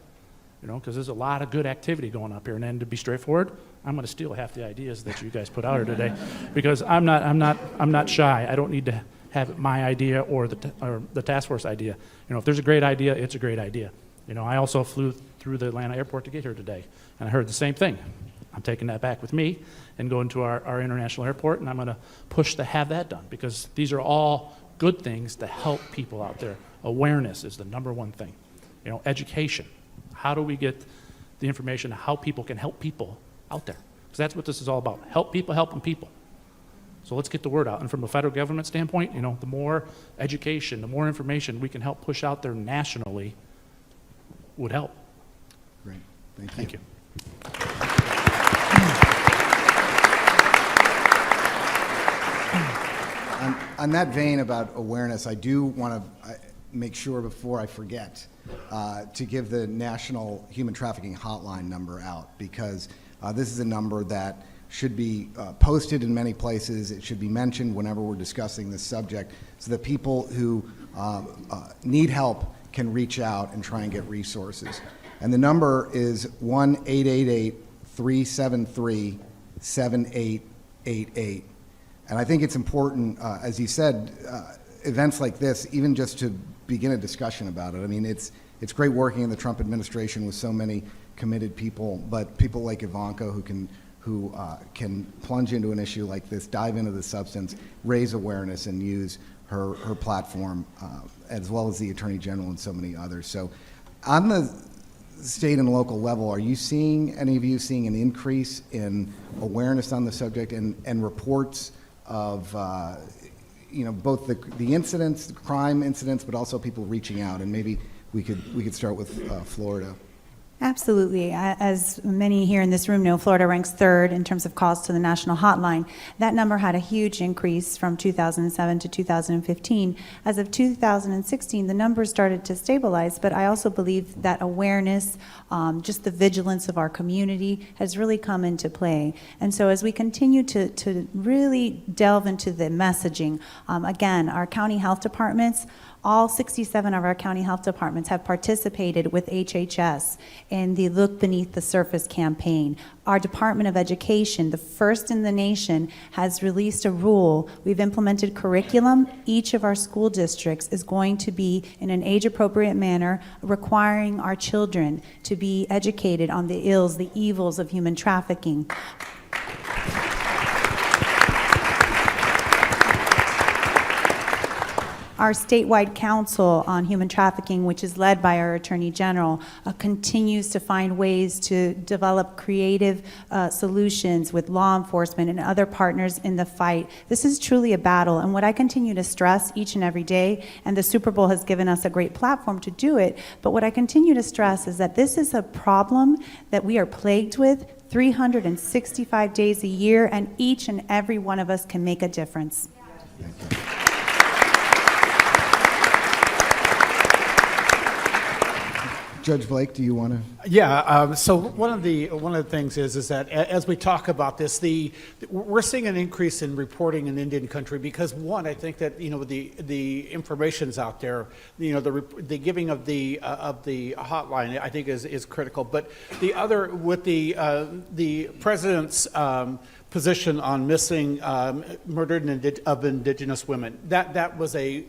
you know, because there's a lot of good activity going up here. And then, to be straightforward, I'm going to steal half the ideas that you guys put out here today, because I'm not shy. I don't need to have my idea or the task force idea. You know, if there's a great idea, it's a great idea. You know, I also flew through the Atlanta airport to get here today, and I heard the same thing. I'm taking that back with me and going to our international airport, and I'm going to push to have that done, because these are all good things to help people out there. Awareness is the number one thing. You know, education. How do we get the information how people can help people out there? Because that's what this is all about. Help people helping people. So let's get the word out. And from a federal government standpoint, you know, the more education, the more information we can help push out there nationally would help. Great, thank you. Thank you. On that vein about awareness, I do want to make sure before I forget to give the National Human Trafficking Hotline number out, because this is a number that should be posted in many places. It should be mentioned whenever we're discussing this subject, so that people who need help can reach out and try and get resources. And the number is 1-888-373-7888. And I think it's important, as you said, events like this, even just to begin a discussion about it. I mean, it's great working in the Trump administration with so many committed people, but people like Ivanka who can plunge into an issue like this, dive into the substance, raise awareness, and use her platform, as well as the Attorney General and so many others. So on the state and local level, are you seeing, any of you seeing an increase in awareness on the subject and reports of, you know, both the incidents, the crime incidents, but also people reaching out? And maybe we could start with Florida. Absolutely. As many here in this room know, Florida ranks third in terms of calls to the national hotline. That number had a huge increase from 2007 to 2015. As of 2016, the numbers started to stabilize, but I also believe that awareness, just the vigilance of our community has really come into play. And so as we continue to really delve into the messaging, again, our county health departments, all 67 of our county health departments have participated with HHS in the Look Beneath the Surface campaign. Our Department of Education, the first in the nation, has released a rule. We've implemented curriculum. Each of our school districts is going to be, in an age-appropriate manner, requiring our children to be educated on the ills, the evils of human trafficking. Our statewide council on human trafficking, which is led by our Attorney General, continues to find ways to develop creative solutions with law enforcement and other partners in the fight. This is truly a battle, and what I continue to stress each and every day, and the Super Bowl has given us a great platform to do it, but what I continue to stress is that this is a problem that we are plagued with 365 days a year, and each and every one of us can make a difference. Thank you. Judge Blake, do you want to? Yeah. So one of the things is that as we talk about this, we're seeing an increase in reporting in Indian country because, one, I think that, you know, the information's out there. You know, the giving of the hotline, I think, is critical. But the other, with the president's position on missing murdered of Indigenous women, that was a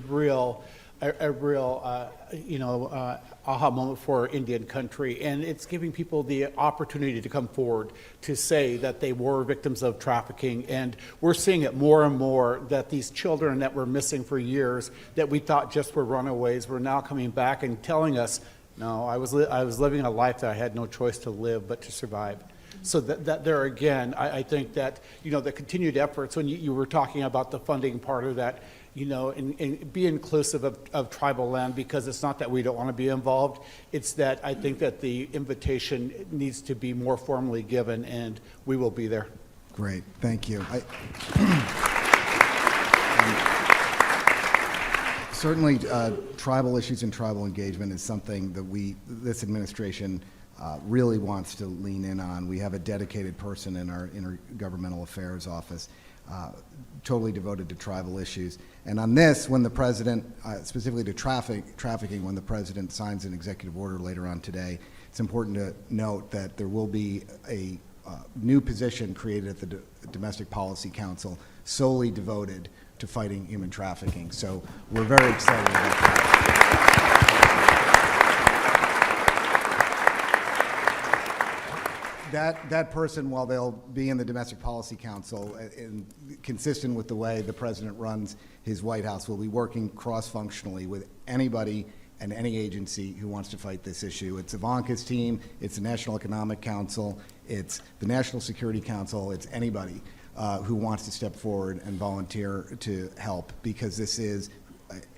real aha moment for Indian country, and it's giving people the opportunity to come forward to say that they were victims of trafficking. And we're seeing it more and more that these children that were missing for years, that we thought just were runaways, were now coming back and telling us, no, I was living a life that I had no choice to live but to survive. So that there again, I think that, you know, the continued efforts, when you were talking about the funding part of that, you know, and be inclusive of tribal land, because it's not that we don't want to be involved. It's that I think that the invitation needs to be more formally given, and we will be there. Great, thank you. Certainly, tribal issues and tribal engagement is something that this administration really wants to lean in on. We have a dedicated person in our intergovernmental affairs office totally devoted to tribal issues. And on this, when the president, specifically to trafficking, when the president signs an executive order later on today, it's important to note that there will be a new position created at the Domestic Policy Council solely devoted to fighting human trafficking. So we're very excited about that. that person, while they'll be in the Domestic Policy Council, consistent with the way the president runs his White House, will be working cross-functionally with anybody and any agency who wants to fight this issue. It's Ivanka's team, it's the National Economic Council, it's the National Security Council, it's anybody who wants to step forward and volunteer to help, because this is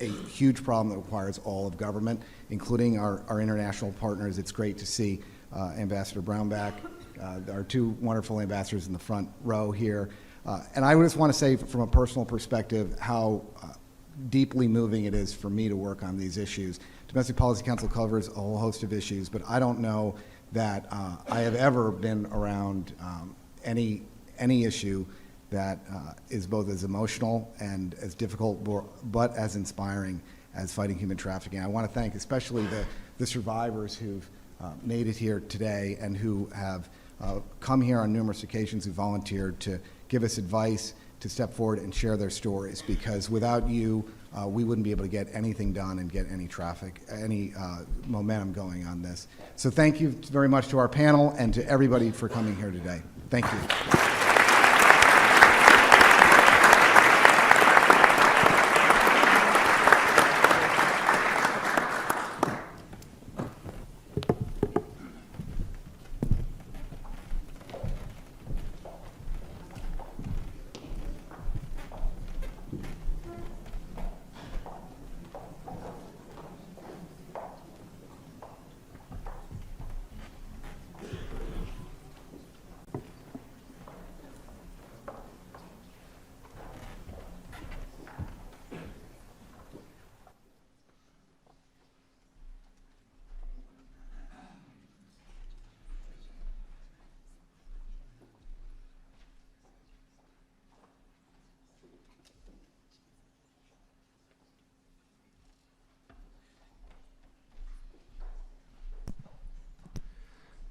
a huge problem that requires all of government, including our international partners. It's great to see Ambassador Brownback, our two wonderful ambassadors in the front row here. And I just want to say from a personal perspective how deeply moving it is for me to work on these issues. Domestic Policy Council covers a whole host of issues, but I don't know that I have ever been around any issue that is both as emotional and as difficult, but as inspiring as fighting human trafficking. I want to thank especially the survivors who've made it here today and who have come here on numerous occasions, who volunteered to give us advice, to step forward and share their stories, because without you, we wouldn't be able to get anything done and get any momentum going on this. So thank you very much to our panel and to everybody for coming here today. Thank you.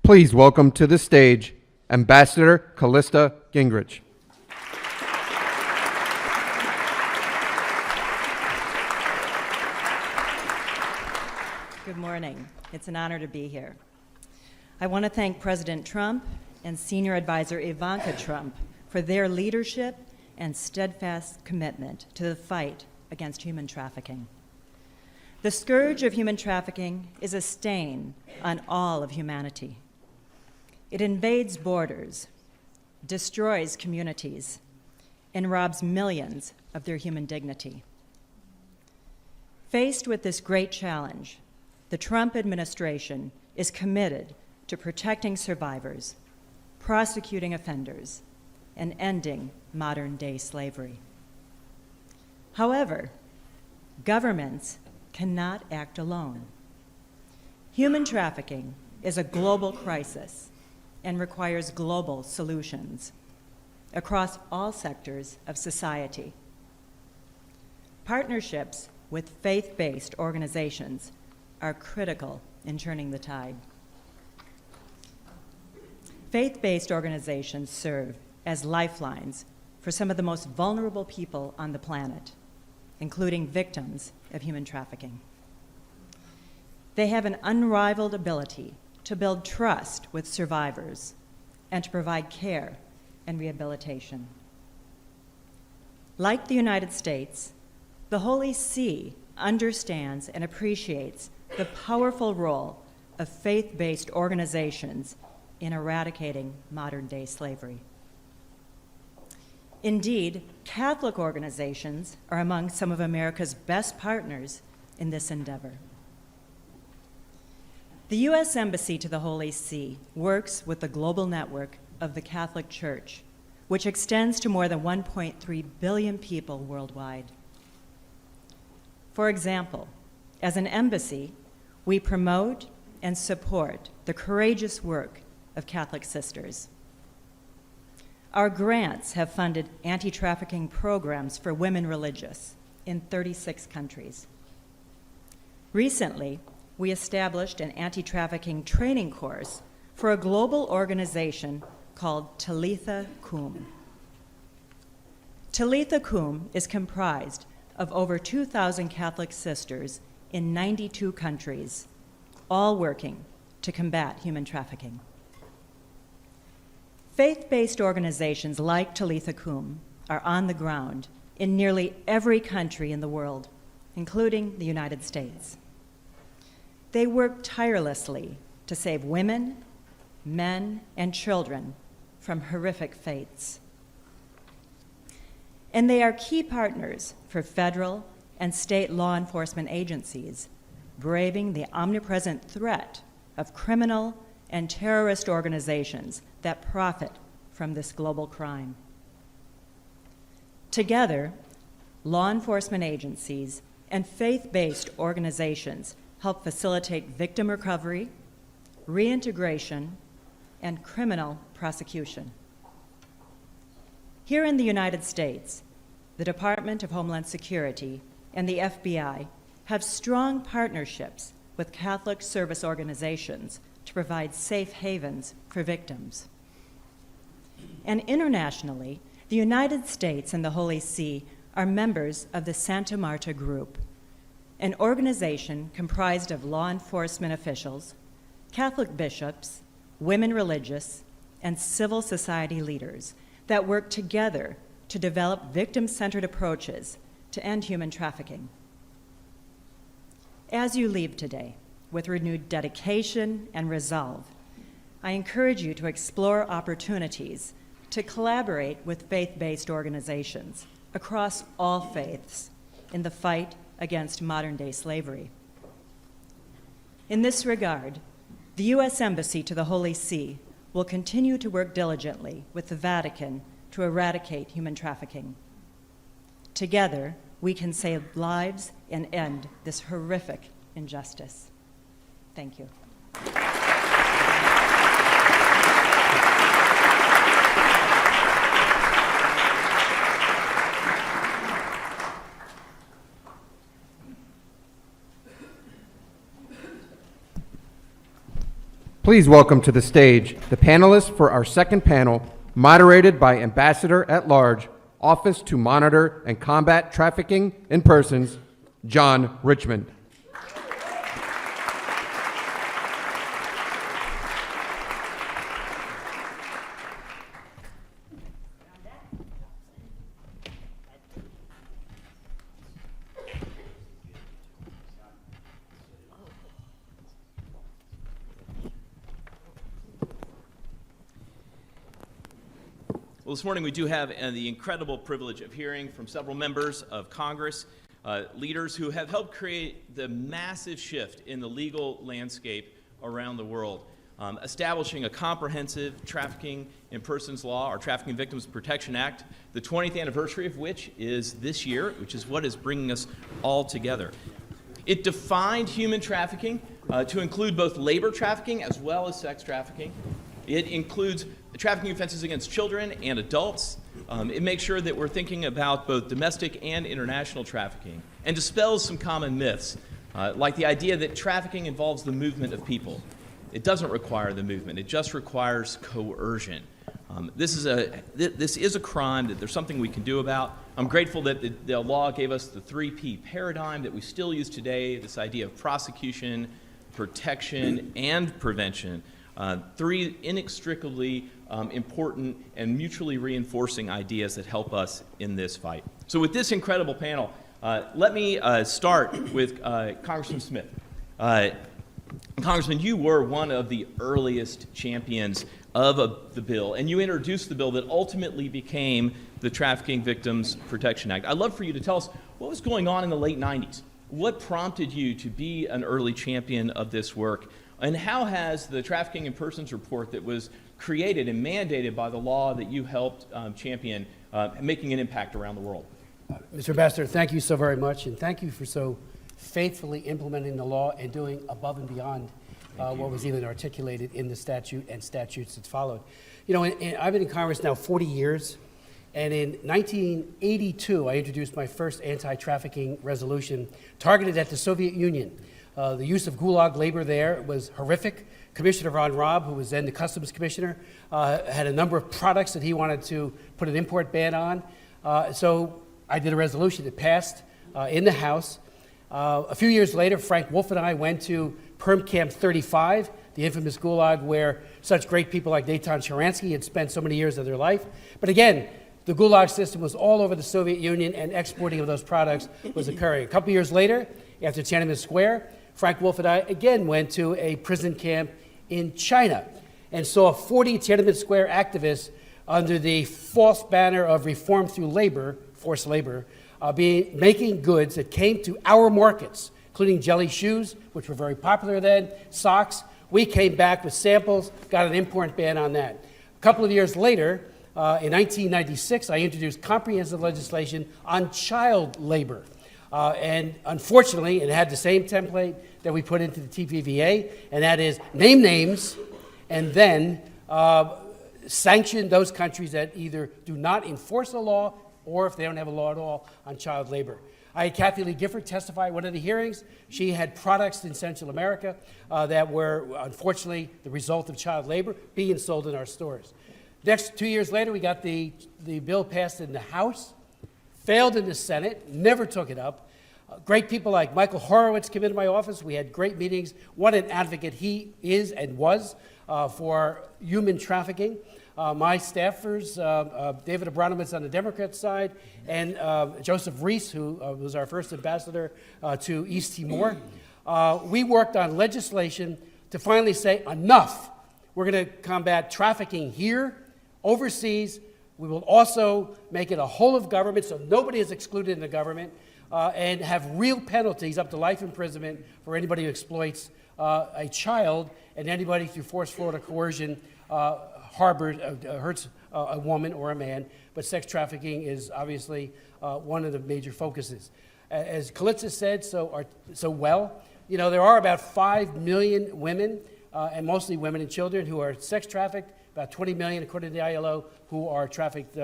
Please welcome to the stage Ambassador Callista Gingrich. Good morning. It's an honor to be here. I want to thank President Trump and Senior Advisor Ivanka Trump for their leadership and steadfast commitment to the fight against human trafficking. The scourge of human trafficking is a stain on all of humanity. It invades borders, destroys communities, and robs millions of their human dignity. Faced with this great challenge, the Trump administration is committed to protecting survivors, prosecuting offenders, and ending modern-day slavery. However, governments cannot act alone. Human trafficking is a global crisis and requires global solutions across all sectors of society. Partnerships with faith-based organizations are critical in turning the tide. Faith-based organizations serve as lifelines for some of the most vulnerable people on the planet, including victims of human trafficking. They have an unrivaled ability to build trust with survivors and to provide care and rehabilitation. Like the United States, the Holy See understands and appreciates the powerful role of faith-based organizations in eradicating modern-day slavery. Indeed, Catholic organizations are among some of America's best partners in this endeavor. The U.S. Embassy to the Holy See works with the global network of the Catholic Church, which extends to more than 1.3 billion people worldwide. For example, as an embassy, we promote and support the courageous work of Catholic sisters. Our grants have funded anti-trafficking programs for women religious in 36 countries. Recently, we established an anti-trafficking training course for a global organization called Talitha Cum. Talitha Cum is comprised of over 2,000 Catholic sisters in 92 countries, all working to combat human trafficking. Faith-based organizations like Talitha Kum are on the ground in nearly every country in the world, including the United States. They work tirelessly to save women, men, and children from horrific fates. And they are key partners for federal and state law enforcement agencies, braving the omnipresent threat of criminal and terrorist organizations that profit from this global crime. Together, law enforcement agencies and faith-based organizations help facilitate victim recovery, reintegration, and criminal prosecution. Here in the United States, the Department of Homeland Security and the FBI have strong partnerships with Catholic service organizations to provide safe havens for victims. And internationally, the United States and the Holy See are members of the Santa Marta Group, an organization comprised of law enforcement officials, Catholic bishops, women religious, and civil society leaders that work together to develop victim-centered approaches to end human trafficking. As you leave today with renewed dedication and resolve, I encourage you to explore opportunities to collaborate with faith-based organizations across all faiths in the fight against modern-day slavery. In this regard, the U.S. Embassy to the Holy See will continue to work diligently with the Vatican to eradicate human trafficking. Together, we can save lives and end this horrific injustice. Thank you. Please welcome to the stage the panelists for our second panel, moderated by Ambassador at Large, Office to Monitor and Combat Trafficking in Persons, John Richmond. Well, this morning we do have the incredible privilege of hearing from several members of Congress, leaders who have helped create the massive shift in the legal landscape around the world, establishing a comprehensive trafficking in persons law, our Trafficking Victims Protection Act, the 20th anniversary of which is this year, which is what is bringing us all together. It defined human trafficking to include both labor trafficking as well as sex trafficking. It includes trafficking offenses against children and adults. It makes sure that we're thinking about both domestic and international trafficking, and dispels some common myths, like the idea that trafficking involves the movement of people. It doesn't require the movement. It just requires coercion. This is a crime that there's something we can do about. I'm grateful that the law gave us the 3P paradigm that we still use today, this idea of prosecution, protection, and prevention. Three inextricably important and mutually reinforcing ideas that help us in this fight. So with this incredible panel, let me start with Congressman Smith. Congressman, you were one of the earliest champions of the bill, and you introduced the bill that ultimately became the Trafficking Victims Protection Act. I'd love for you to tell us what was going on in the late 90s. What prompted you to be an early champion of this work? And how has the Trafficking in Persons report that was created and mandated by the law that you helped champion making an impact around the world? Mr. Ambassador, thank you so very much, and thank you for so faithfully implementing the law and doing above and beyond what was even articulated in the statute and statutes that followed. You know, I've been in Congress now 40 years, and in 1982, I introduced my first anti-trafficking resolution targeted at the Soviet Union. The use of gulag labor there was horrific. Commissioner Von Raab, who was then the Customs Commissioner, had a number of products that he wanted to put an import ban on. So I did a resolution that passed in the House. A few years later, Frank Wolf and I went to Perm Camp 35, the infamous Gulag, where such great people like Natan Sharansky had spent so many years of their life. But again, the Gulag system was all over the Soviet Union, and exporting of those products was occurring. A couple years later, after Tiananmen Square, Frank Wolf and I again went to a prison camp in China and saw 40 Tiananmen Square activists under the false banner of reform through labor, forced labor, making goods that came to our markets, including jelly shoes, which were very popular then, socks. We came back with samples, got an import ban on that. A couple of years later, in 1996, I introduced comprehensive legislation on child labor. And unfortunately, it had the same template that we put into the TPVA, and that is name names and then sanction those countries that either do not enforce the law or if they don't have a law at all on child labor. I had Kathy Lee Gifford testify at one of the hearings. She had products in Central America that were, unfortunately, the result of child labor being sold in our stores. Next, 2 years later, we got the bill passed in the House, failed in the Senate, never took it up. Great people like Michael Horowitz came into my office. We had great meetings. What an advocate he is and was for human trafficking. My staffers, David Abramowitz on the Democrat side, and Joseph Reese, who was our first ambassador to East Timor. We worked on legislation to finally say, enough. We're going to combat trafficking here, overseas. We will also make it a whole of government, so nobody is excluded in the government, and have real penalties up to life imprisonment for anybody who exploits a child, and anybody through force, fraud, or coercion hurts a woman or a man. But sex trafficking is obviously one of the major focuses. As Kalitza said so well, you know, there are about 5 million women, and mostly women and children, who are sex trafficked, about 20 million, according to the ILO, who are trafficked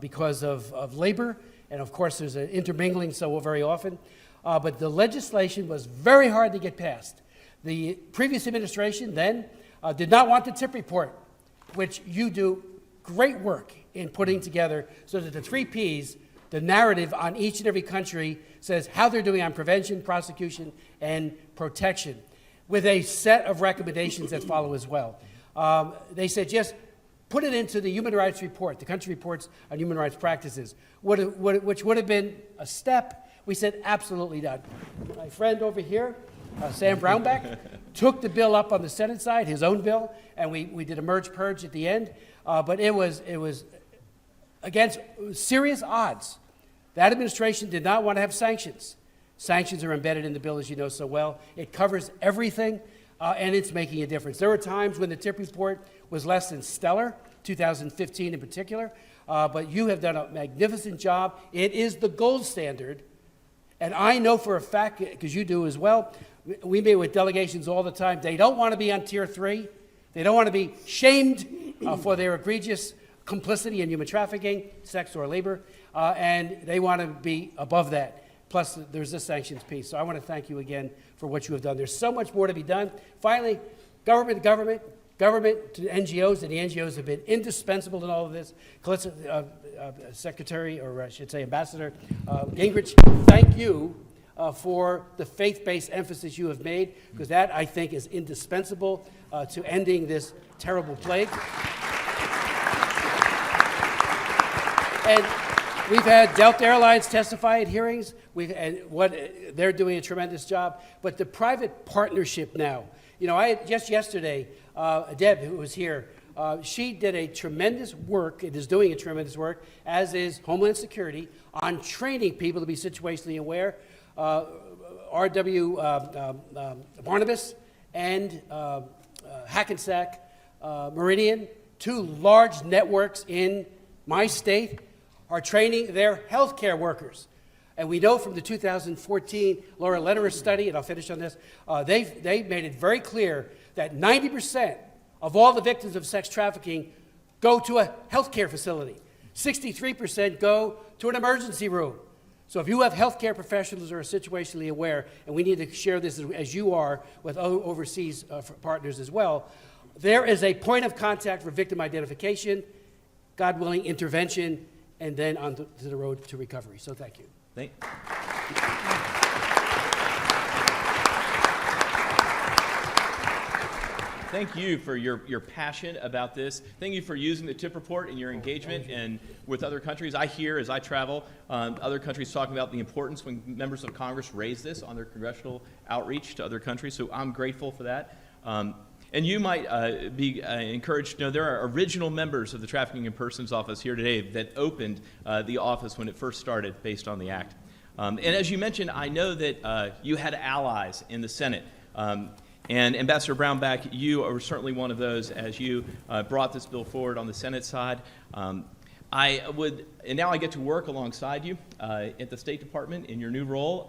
because of labor. And of course, there's an intermingling so very often. But the legislation was very hard to get passed. The previous administration then did not want the tip report, which you do great work in putting together, so that the 3 Ps, the narrative on each and every country, says how they're doing on prevention, prosecution, and protection, with a set of recommendations that follow as well. They said just put it into the human rights report, the country reports on human rights practices, which would have been a step. We said absolutely not. My friend over here, Sam Brownback, took the bill up on the Senate side, his own bill, and we did a merge-purge at the end. But it was against serious odds. That administration did not want to have sanctions. Sanctions are embedded in the bill, as you know so well. It covers everything, and it's making a difference. There were times when the tip report was less than stellar, 2015 in particular, but you have done a magnificent job. It is the gold standard, and I know for a fact, because you do as well, we meet with delegations all the time. They don't want to be on Tier 3. They don't want to be shamed for their egregious complicity in human trafficking, sex or labor, and they want to be above that. Plus, there's this sanctions piece. So I want to thank you again for what you have done. There's so much more to be done. Finally, government to NGOs, and the NGOs have been indispensable in all of this. Secretary, or I should say Ambassador Gingrich, thank you for the faith-based emphasis you have made, because that, I think, is indispensable to ending this terrible plague. And we've had Delta Airlines testify at hearings. They're doing a tremendous job. But the private partnership now, you know, just yesterday, Deb, who was here, she did a tremendous work, and is doing a tremendous work, as is Homeland Security, on training people to be situationally aware. R.W. Barnabas and Hackensack Meridian, 2 large networks in my state, are training their healthcare workers. And we know from the 2014 Laura Lederer study, and I'll finish on this, they made it very clear that 90% of all the victims of sex trafficking go to a healthcare facility. 63% go to an emergency room. So if you have healthcare professionals who are situationally aware, and we need to share this as you are with overseas partners as well, there is a point of contact for victim identification, God willing, intervention, and then on to the road to recovery. So thank you. Thank you for your passion about this. Thank you for using the TIP report in your engagement and with other countries. I hear as I travel, other countries talking about the importance when members of Congress raise this on their congressional outreach to other countries. So I'm grateful for that. And you might be encouraged to know there are original members of the Trafficking in Persons Office here today that opened the office when it first started based on the act. And as you mentioned, I know that you had allies in the Senate. And Ambassador Brownback, you are certainly one of those as you brought this bill forward on the Senate side. And now I get to work alongside you at the State Department in your new role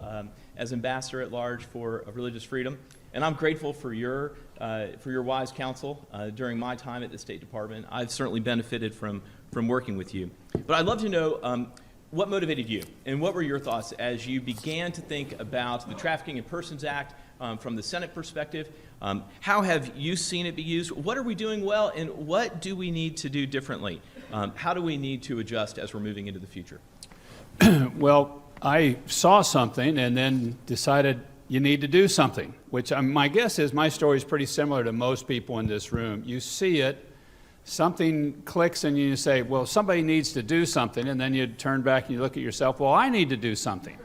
as Ambassador at Large for Religious Freedom. And I'm grateful for your wise counsel during my time at the State Department. I've certainly benefited from working with you. But I'd love to know what motivated you and what were your thoughts as you began to think about the Trafficking in Persons Act from the Senate perspective. How have you seen it be used? What are we doing well, and what do we need to do differently? How do we need to adjust as we're moving into the future? Well, I saw something and then decided you need to do something, which my guess is my story is pretty similar to most people in this room. You see it, something clicks, and you say, well, somebody needs to do something, and then you turn back and you look at yourself, well, I need to do something.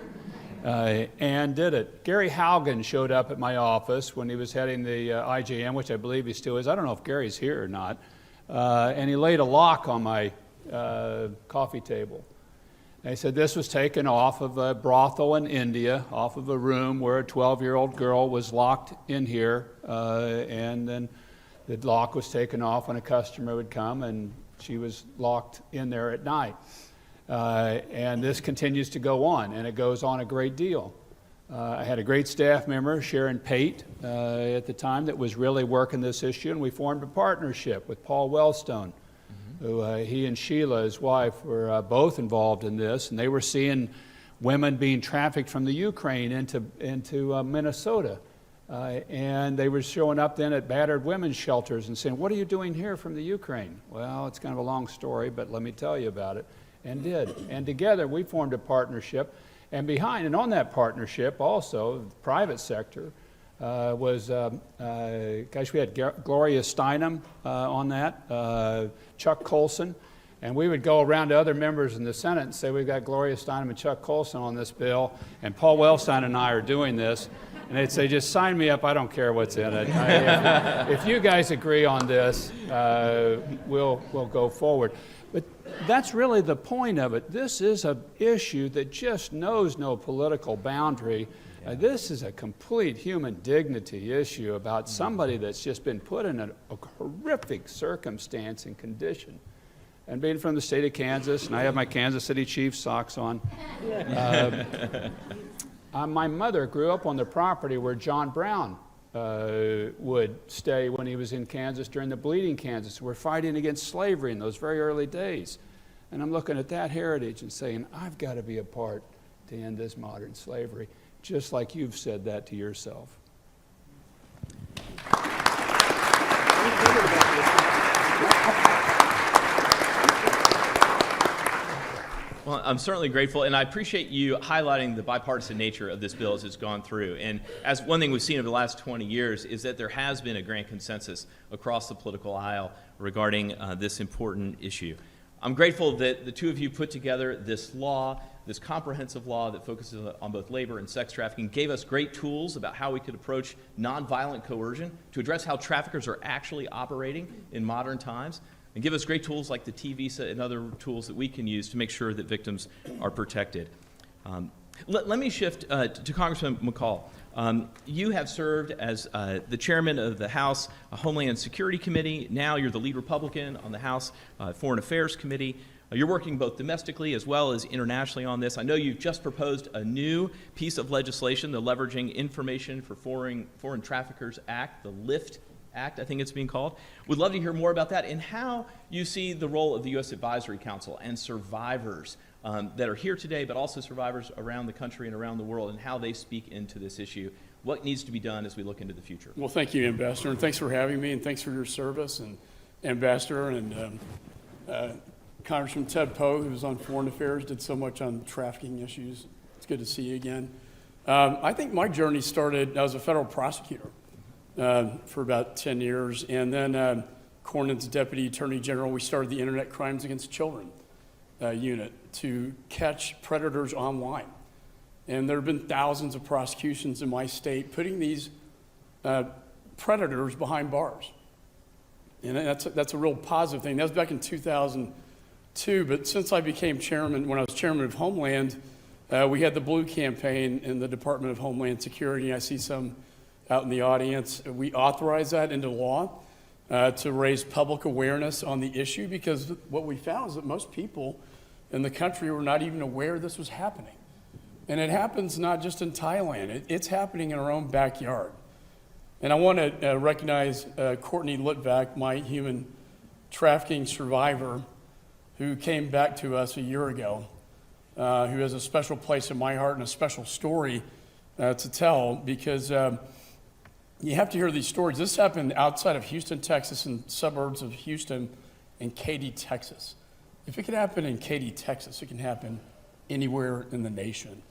And did it. Gary Haugen showed up at my office when he was heading the IJM, which I believe he still is. I don't know if Gary's here or not. And he laid a lock on my coffee table. And he said this was taken off of a brothel in India, off of a room where a 12-year-old girl was locked in here. And then the lock was taken off when a customer would come, and she was locked in there at night. And this continues to go on, and it goes on a great deal. I had a great staff member, Sharon Pate, at the time that was really working this issue, and we formed a partnership with Paul Wellstone, who he and Sheila, his wife, were both involved in this, and they were seeing women being trafficked from the Ukraine into Minnesota. And they were showing up then at battered women's shelters and saying, what are you doing here from the Ukraine? Well, it's kind of a long story, but let me tell you about it. And did. And together we formed a partnership. And behind and on that partnership also, the private sector was, we had Gloria Steinem on that, Chuck Colson. And we would go around to other members in the Senate and say, we've got Gloria Steinem and Chuck Colson on this bill, and Paul Wellstone and I are doing this. And they'd say, just sign me up, I don't care what's in it. If you guys agree on this, we'll go forward. But that's really the point of it. This is an issue that just knows no political boundary. This is a complete human dignity issue about somebody that's just been put in a horrific circumstance and condition. And being from the state of Kansas, and I have my Kansas City Chiefs socks on, my mother grew up on the property where John Brown would stay when he was in Kansas during the Bleeding Kansas. We're fighting against slavery in those very early days. And I'm looking at that heritage and saying, I've got to be a part to end this modern slavery, just like you've said that to yourself. Well, I'm certainly grateful, and I appreciate you highlighting the bipartisan nature of this bill as it's gone through. And as one thing we've seen over the last 20 years is that there has been a grand consensus across the political aisle regarding this important issue. I'm grateful that the two of you put together this law, this comprehensive law that focuses on both labor and sex trafficking, gave us great tools about how we could approach nonviolent coercion to address how traffickers are actually operating in modern times, and give us great tools like the T-Visa and other tools that we can use to make sure that victims are protected. Let me shift to Congressman McCall. You have served as the chairman of the House Homeland Security Committee. Now you're the lead Republican on the House Foreign Affairs Committee. You're working both domestically as well as internationally on this. I know you've just proposed a new piece of legislation, the Leveraging Information for Foreign Traffickers Act, the LIFT Act, I think it's being called. Would love to hear more about that and how you see the role of the U.S. Advisory Council and survivors that are here today, but also survivors around the country and around the world, and how they speak into this issue. What needs to be done as we look into the future? Well, thank you, Ambassador, and thanks for having me, and thanks for your service, and Ambassador and Congressman Ted Poe, who was on Foreign Affairs, did so much on trafficking issues. It's good to see you again. I think my journey started, I was a federal prosecutor for about 10 years. And then Cornyn's Deputy Attorney General, we started the Internet Crimes Against Children unit to catch predators online. And there have been thousands of prosecutions in my state putting these predators behind bars. And that's a real positive thing. That was back in 2002, but since I became chairman, when I was chairman of Homeland, we had the Blue campaign in the Department of Homeland Security. I see some out in the audience. We authorized that into law to raise public awareness on the issue, because what we found is that most people in the country were not even aware this was happening. And it happens not just in Thailand, it's happening in our own backyard. And I want to recognize Courtney Litvak, my human trafficking survivor, who came back to us a year ago, who has a special place in my heart and a special story to tell, because you have to hear these stories. This happened outside of Houston, Texas, and suburbs of Houston and Katy, Texas. If it can happen in Katy, Texas, it can happen anywhere in the nation.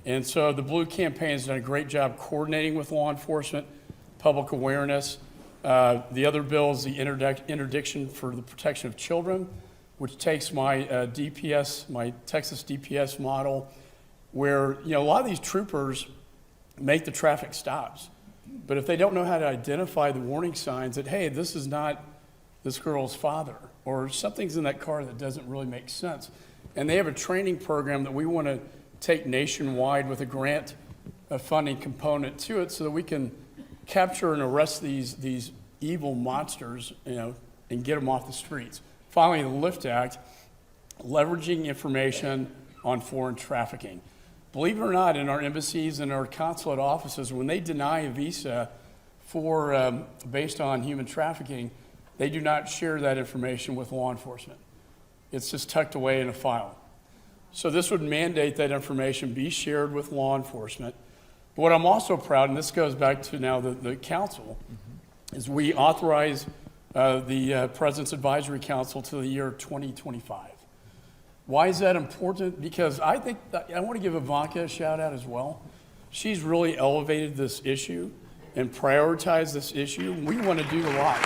And so the Blue campaign has done a great job coordinating with law enforcement, public awareness. The other bill is the interdiction for the protection of children, which takes my DPS, my Texas DPS model, where a lot of these troopers make the traffic stops. But if they don't know how to identify the warning signs that, hey, this is not this girl's father, or something's in that car that doesn't really make sense. And they have a training program that we want to take nationwide with a grant funding component to it, so that we can capture and arrest these evil monsters, and get them off the streets. Finally, the LIFT Act, leveraging information on foreign trafficking. Believe it or not, in our embassies and our consulate offices, when they deny a visa for based on human trafficking, they do not share that information with law enforcement. It's just tucked away in a file. So this would mandate that information be shared with law enforcement. But what I'm also proud, and this goes back to now the council, is we authorize the President's Advisory Council to the year 2025. Why is that important? Because I think I want to give Ivanka a shout out as well. She's really elevated this issue and prioritized this issue. We want to do a lot.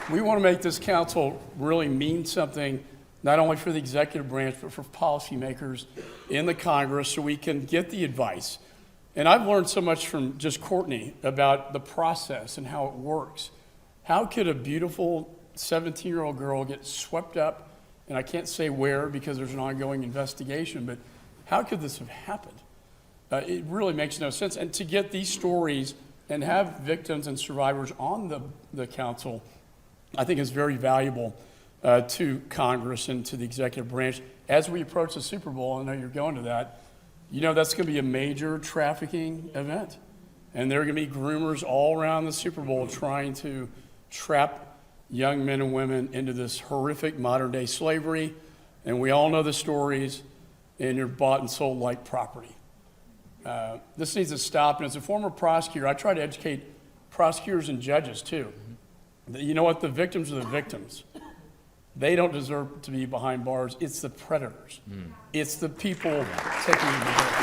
We want to make this council really mean something, not only for the executive branch, but for policymakers in the Congress, so we can get the advice. And I've learned so much from just Courtney about the process and how it works. How could a beautiful 17-year-old girl get swept up, and I can't say where because there's an ongoing investigation, but how could this have happened? It really makes no sense. And to get these stories and have victims and survivors on the council, I think is very valuable to Congress and to the executive branch. As we approach the Super Bowl, I know you're going to that, that's going to be a major trafficking event. And there are going to be groomers all around the Super Bowl trying to trap young men and women into this horrific modern day slavery. And we all know the stories, and you're bought and sold like property. This needs to stop. And as a former prosecutor, I try to educate prosecutors and judges too. You know what? The victims are the victims. They don't deserve to be behind bars. It's the predators. It's the people taking the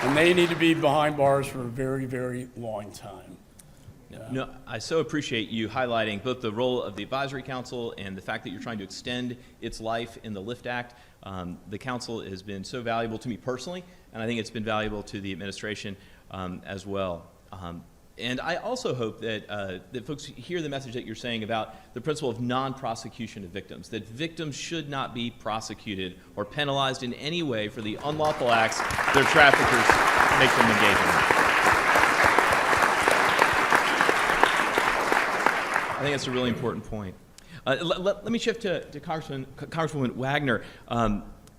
and they need to be behind bars for a very, very long time. No, I so appreciate you highlighting both the role of the Advisory Council and the fact that you're trying to extend its life in the LIFT Act. The council has been so valuable to me personally, and I think it's been valuable to the administration as well. And I also hope that, that folks hear the message that you're saying about the principle of non-prosecution of victims, that victims should not be prosecuted or penalized in any way for the unlawful acts their traffickers make them engage in. I think that's a really important point. Let me shift to Congresswoman Wagner.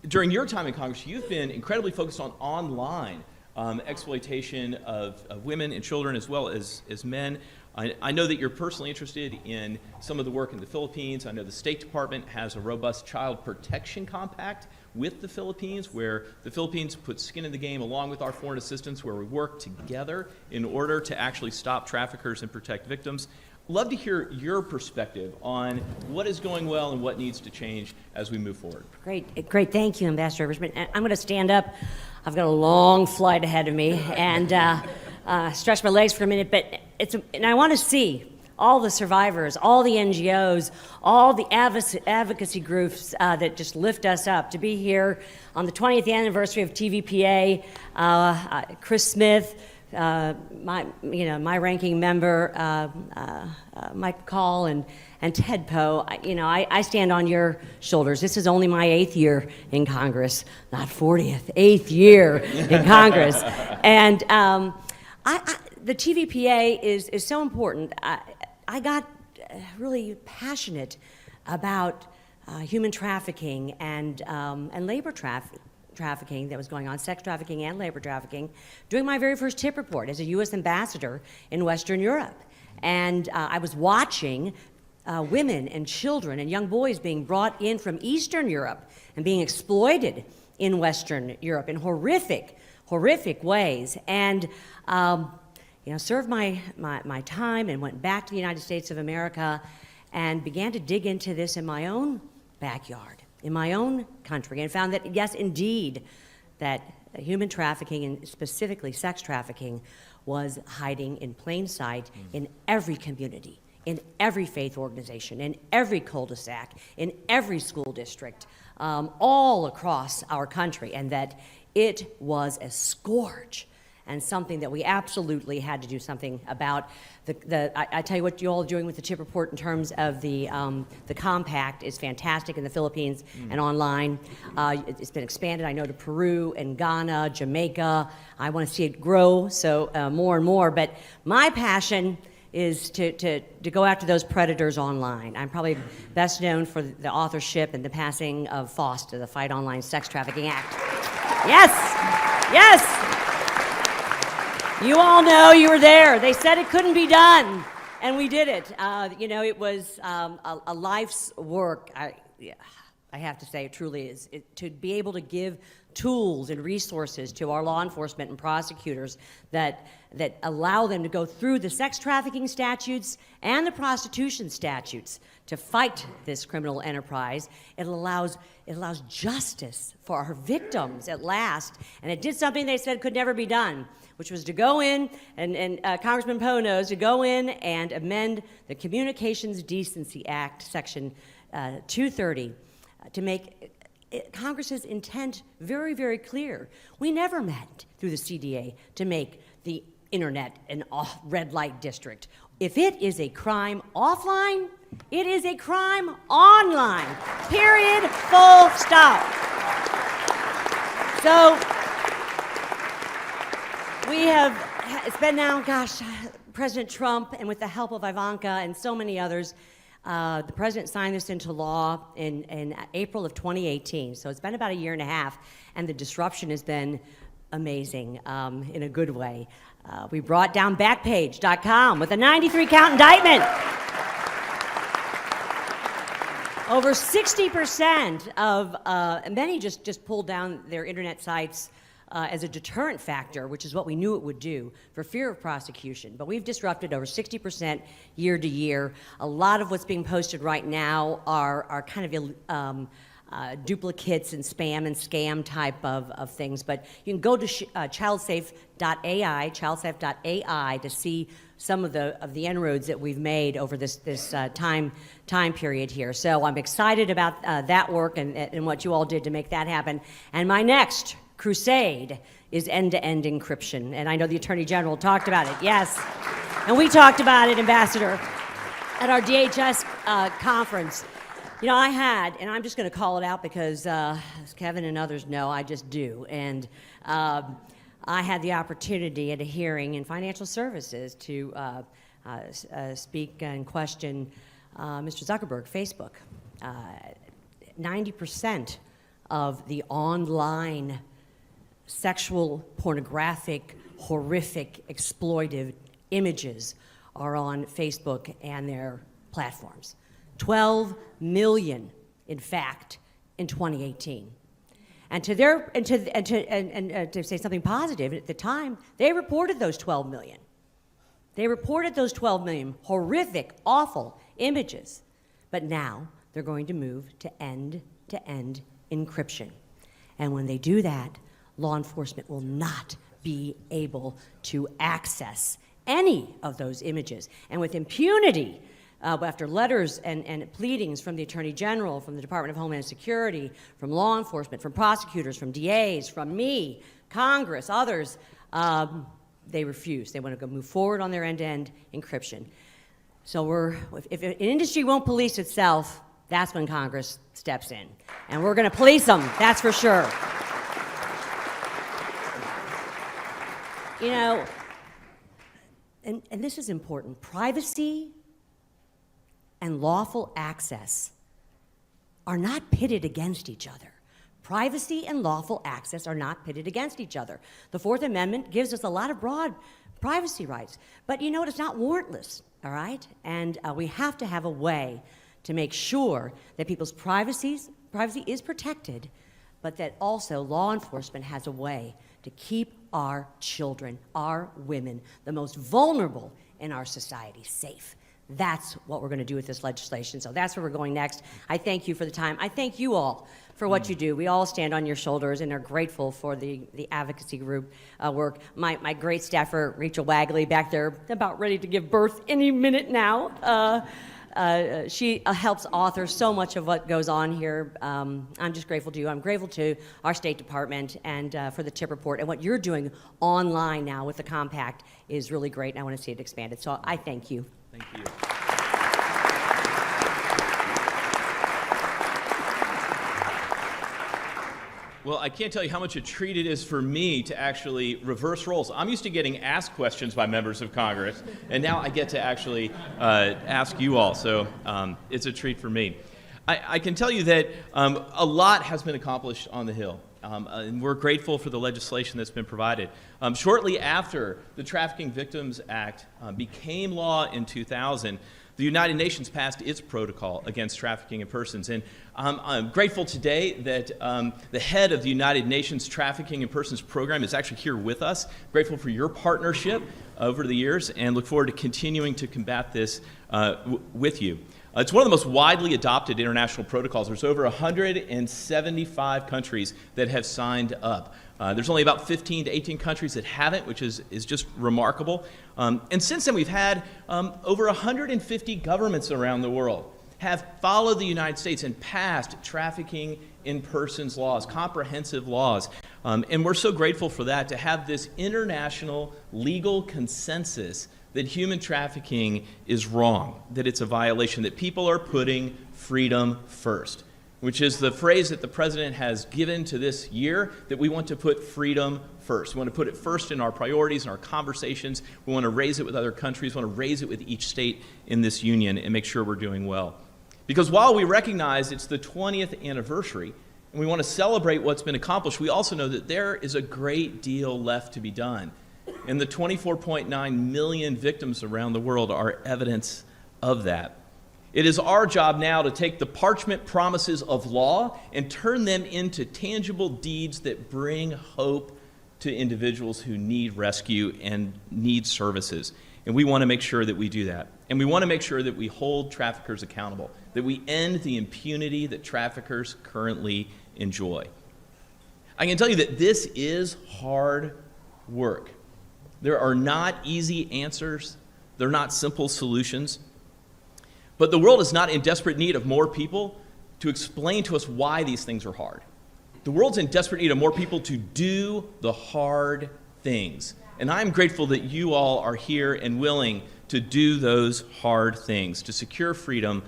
During your time in Congress, you've been incredibly focused on online exploitation of women and children as well as men. I know that you're personally interested in some of the work in the Philippines. I know the State Department has a robust child protection compact with the Philippines, where the Philippines put skin in the game along with our foreign assistance, where we work together in order to actually stop traffickers and protect victims. Love to hear your perspective on what is going well and what needs to change as we move forward. Great. Thank you, Ambassador Richmond. And I'm going to stand up. I've got a long flight ahead of me and stretch my legs for a minute. But and I want to see all the survivors, all the NGOs, all the advocacy groups that just lift us up. To be here on the 20th anniversary of TVPA, Chris Smith, my ranking member, Mike Call, and Ted Poe. I stand on your shoulders. This is only my 8th year in Congress, not 40th, 8th year in Congress. And the TVPA is so important. I got really passionate about human trafficking and labor trafficking that was going on, sex trafficking and labor trafficking, during my very first TIP report as a U.S. ambassador in Western Europe. And I was watching women and children and young boys being brought in from Eastern Europe and being exploited in Western Europe in horrific ways. And served my time and went back to the United States of America and began to dig into this in my own backyard, in my own country, and found that, yes, indeed, that human trafficking, and specifically sex trafficking, was hiding in plain sight in every community, in every faith organization, in every cul-de-sac, in every school district, all across our country, and that it was a scourge and something that we absolutely had to do something about. I tell you what you all are doing with the TIP report in terms of the compact is fantastic in the Philippines and online. It's been expanded, I know, to Peru and Ghana, Jamaica. I want to see it grow, so more and more. But my passion is to go after those predators online. I'm probably best known for the authorship and the passing of FOSTA, the Fight Online Sex Trafficking Act. Yes! You all know, you were there. They said it couldn't be done, and we did it. It was a life's work. I have to say, it truly is. To be able to give tools and resources to our law enforcement and prosecutors that allow them to go through the sex trafficking statutes and the prostitution statutes to fight this criminal enterprise. It allows justice for our victims at last, and it did something they said could never be done, which was to go in, and Congressman Poe knows, to go in and amend the Communications Decency Act, Section 230, to make Congress's intent very, very clear. We never meant through the CDA to make the internet an red light district. If it is a crime offline, it is a crime online. Period. Full stop. So it's been now, President Trump, and with the help of Ivanka and so many others, the president signed this into law in April of 2018. So it's been about a year and a half, and the disruption has been amazing in a good way. We brought down Backpage.com with a 93-count indictment. Over 60% of many just pulled down their internet sites as a deterrent factor, which is what we knew it would do, for fear of prosecution. But we've disrupted over 60% year to year. A lot of what's being posted right now are kind of duplicates and spam and scam type of things. But you can go to childsafe.ai to see some of the inroads that we've made over this time period here. So I'm excited about that work and what you all did to make that happen. And my next crusade is end-to-end encryption. And I know the Attorney General talked about it, yes. And we talked about it, Ambassador, at our DHS conference. I had, and I'm just going to call it out because as Kevin and others know, I just do. And I had the opportunity at a hearing in financial services to speak and question Mr. Zuckerberg, Facebook. 90% of the online sexual, pornographic, horrific, exploitive images are on Facebook and their platforms. 12 million, in fact, in 2018. And to say something positive, at the time, they reported those 12 million. They reported those 12 million horrific, awful images, but now they're going to move to end-to-end encryption. And when they do that, law enforcement will not be able to access any of those images. And with impunity, after letters and pleadings from the Attorney General, from the Department of Homeland Security, from law enforcement, from prosecutors, from DAs, from me, Congress, others, they refuse. They want to go move forward on their end-to-end encryption. So if an industry won't police itself, that's when Congress steps in. And we're going to police them, that's for sure. You know, and this is important, privacy and lawful access are not pitted against each other. Privacy and lawful access are not pitted against each other. The Fourth Amendment gives us a lot of broad privacy rights, but you know what, it's not warrantless, all right? And we have to have a way to make sure that people's privacy is protected, but that also law enforcement has a way to keep our children, our women, the most vulnerable in our society, safe. That's what we're going to do with this legislation. So that's where we're going next. I thank you for the time. I thank you all for what you do. We all stand on your shoulders and are grateful for the advocacy group work. My great staffer, Rachel Wagley, back there, about ready to give birth any minute now. She helps author so much of what goes on here. I'm just grateful to you. I'm grateful to our State Department and for the TIP report. And what you're doing online now with the Compact is really great, and I want to see it expanded. So I thank you. Thank you. Well, I can't tell you how much a treat it is for me to actually reverse roles. I'm used to getting asked questions by members of Congress, and now I get to actually ask you all, so it's a treat for me. I can tell you that a lot has been accomplished on the Hill, and we're grateful for the legislation that's been provided. Shortly after the Trafficking Victims Act became law in 2000, the United Nations passed its protocol against trafficking in persons. And I'm grateful today that the head of the United Nations Trafficking in Persons program is actually here with us. Grateful for your partnership over the years and look forward to continuing to combat this with you. It's one of the most widely adopted international protocols. There's over 175 countries that have signed up. There's only about 15 to 18 countries that haven't, which is just remarkable. And since then, we've had over 150 governments around the world have followed the United States and passed trafficking in persons laws, comprehensive laws. And we're so grateful for that, to have this international legal consensus that human trafficking is wrong, that it's a violation, that people are putting freedom first, which is the phrase that the president has given to this year, that we want to put freedom first. We want to put it first in our priorities and our conversations. We want to raise it with other countries. We want to raise it with each state in this union and make sure we're doing well. Because while we recognize it's the 20th anniversary and we want to celebrate what's been accomplished, we also know that there is a great deal left to be done. And the 24.9 million victims around the world are evidence of that. It is our job now to take the parchment promises of law and turn them into tangible deeds that bring hope to individuals who need rescue and need services. And we want to make sure that we do that. And we want to make sure that we hold traffickers accountable, that we end the impunity that traffickers currently enjoy. I can tell you that this is hard work. There are not easy answers. They're not simple solutions. But the world is not in desperate need of more people to explain to us why these things are hard. The world's in desperate need of more people to do the hard things. And I'm grateful that you all are here and willing to do those hard things, to secure freedom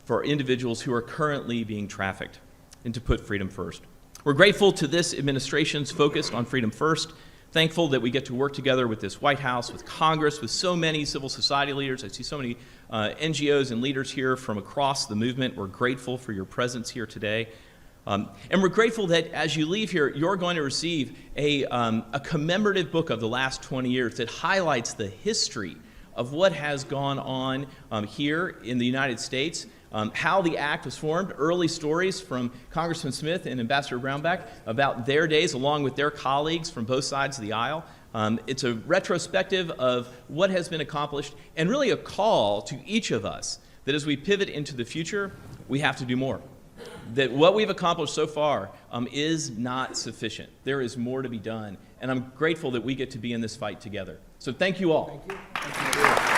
for individuals who are currently being trafficked, and to put freedom first. We're grateful to this administration's focus on freedom first. Thankful that we get to work together with this White House, with Congress, with so many civil society leaders. I see so many NGOs and leaders here from across the movement. We're grateful for your presence here today. And we're grateful that as you leave here, you're going to receive a commemorative book of the last 20 years that highlights the history of what has gone on here in the United States, how the act was formed, early stories from Congressman Smith and Ambassador Brownback about their days, along with their colleagues from both sides of the aisle. It's a retrospective of what has been accomplished and really a call to each of us that as we pivot into the future, we have to do more. That what we've accomplished so far is not sufficient. There is more to be done, and I'm grateful that we get to be in this fight together. So thank you all. Thank you.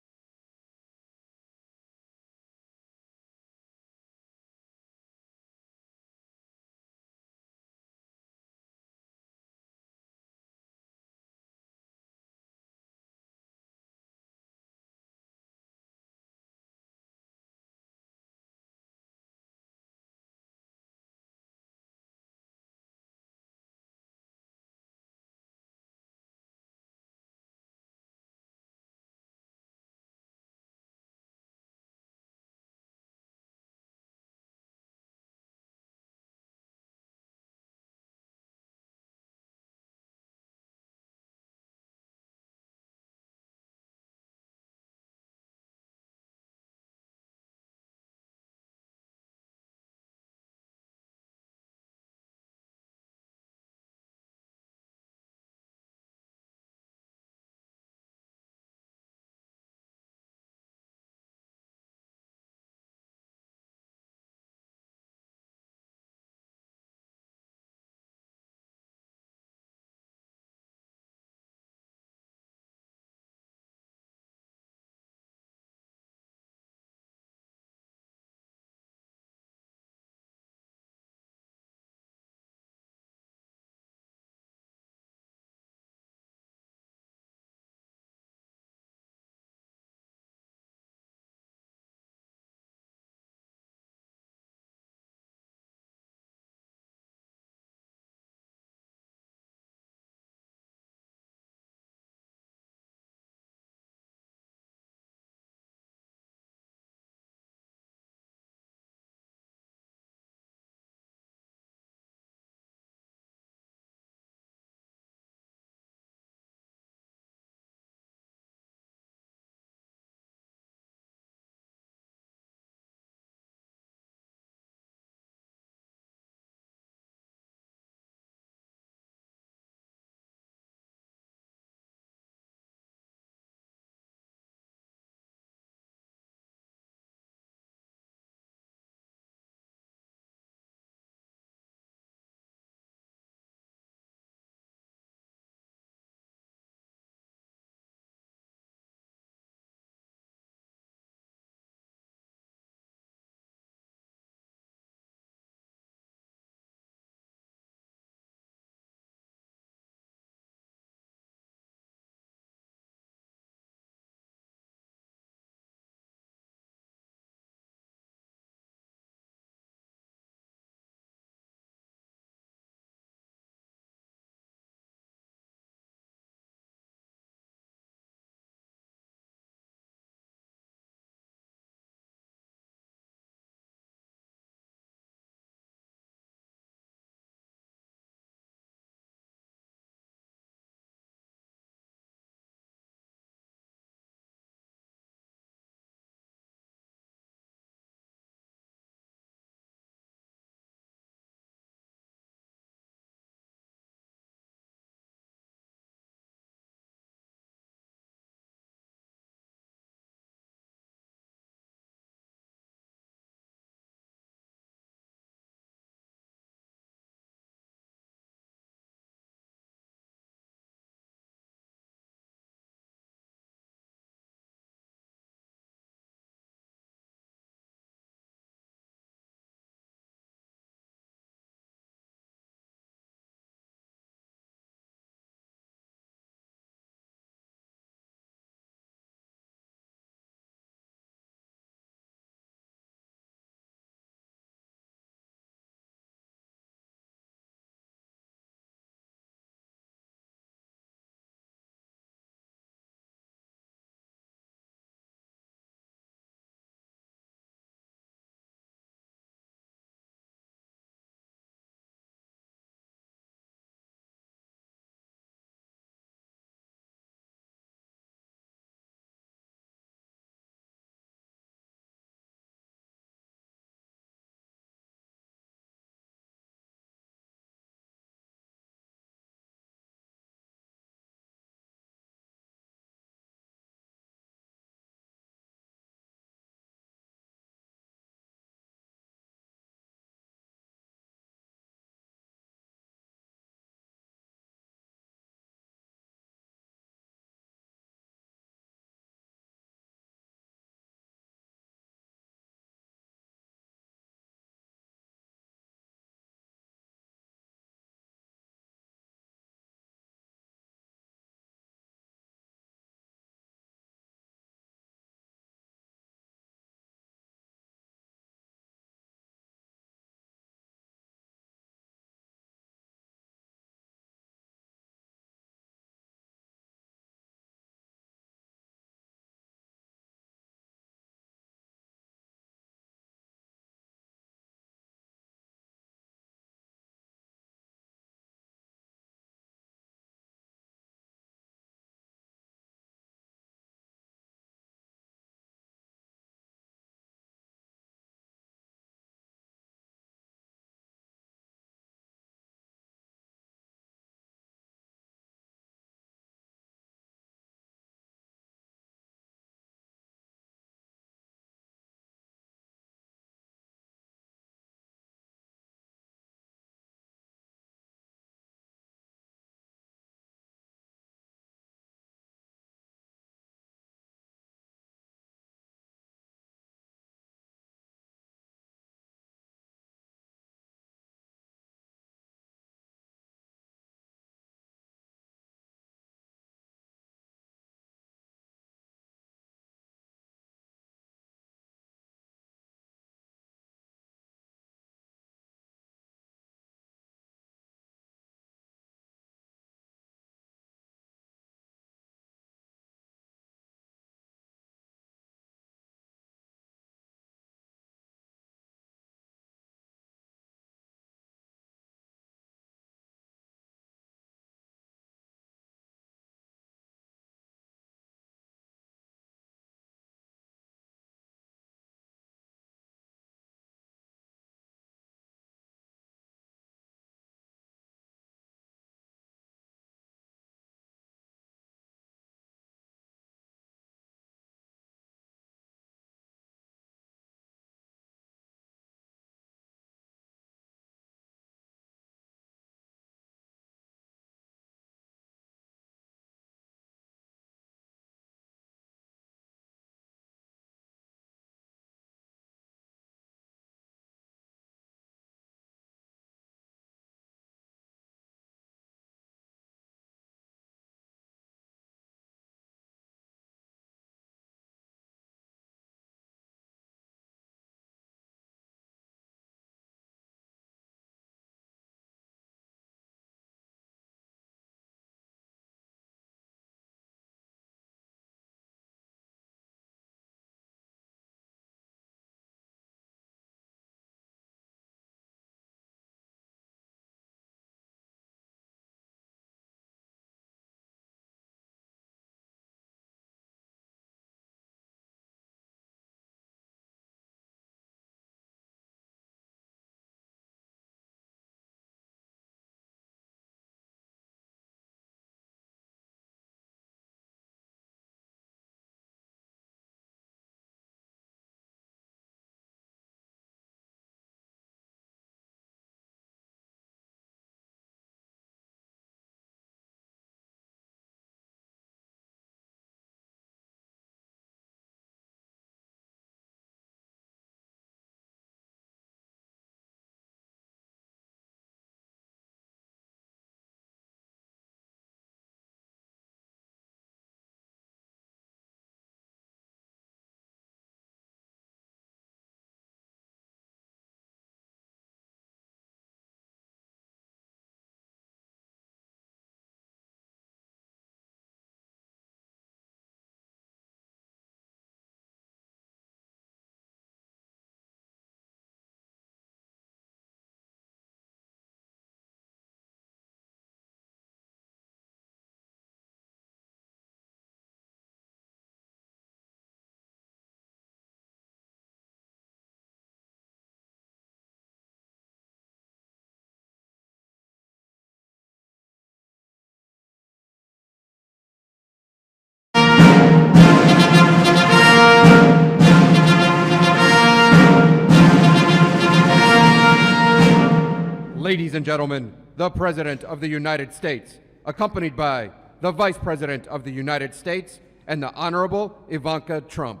Ladies and gentlemen, the President of the United States, accompanied by the Vice President of the United States and the Honorable Ivanka Trump.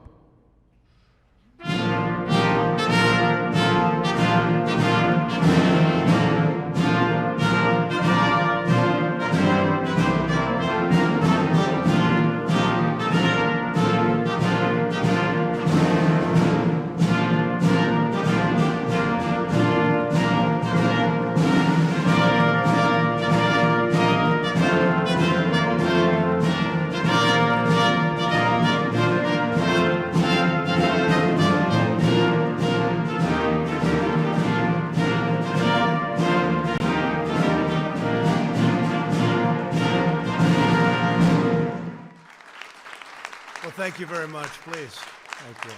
Well, thank you very much, please. Thank you.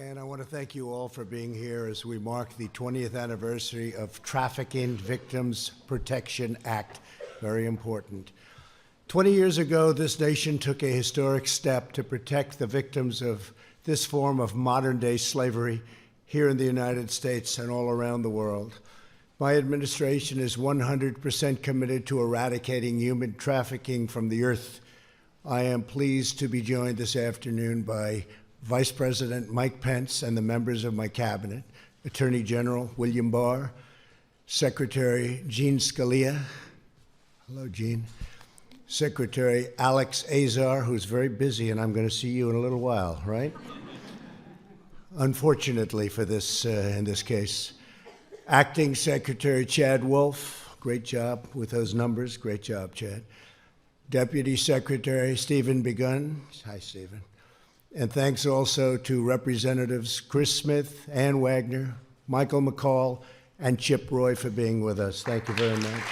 And I want to thank you all for being here as we mark the 20th anniversary of Trafficking Victims Protection Act. Very important. 20 years ago, this nation took a historic step to protect the victims of this form of modern-day slavery here in the United States and all around the world. My administration is 100% committed to eradicating human trafficking from the earth. I am pleased to be joined this afternoon by Vice President Mike Pence and the members of my cabinet, Attorney General William Barr, Secretary Jean Scalia. Hello, Jean. Secretary Alex Azar, who's very busy, and I'm going to see you in a little while, right? Unfortunately for this, in this case. Acting Secretary Chad Wolf, great job with those numbers. Great job, Chad. Deputy Secretary Stephen Begun. Hi, Stephen. And thanks also to Representatives Chris Smith, Ann Wagner, Michael McCall, and Chip Roy for being with us. Thank you very much.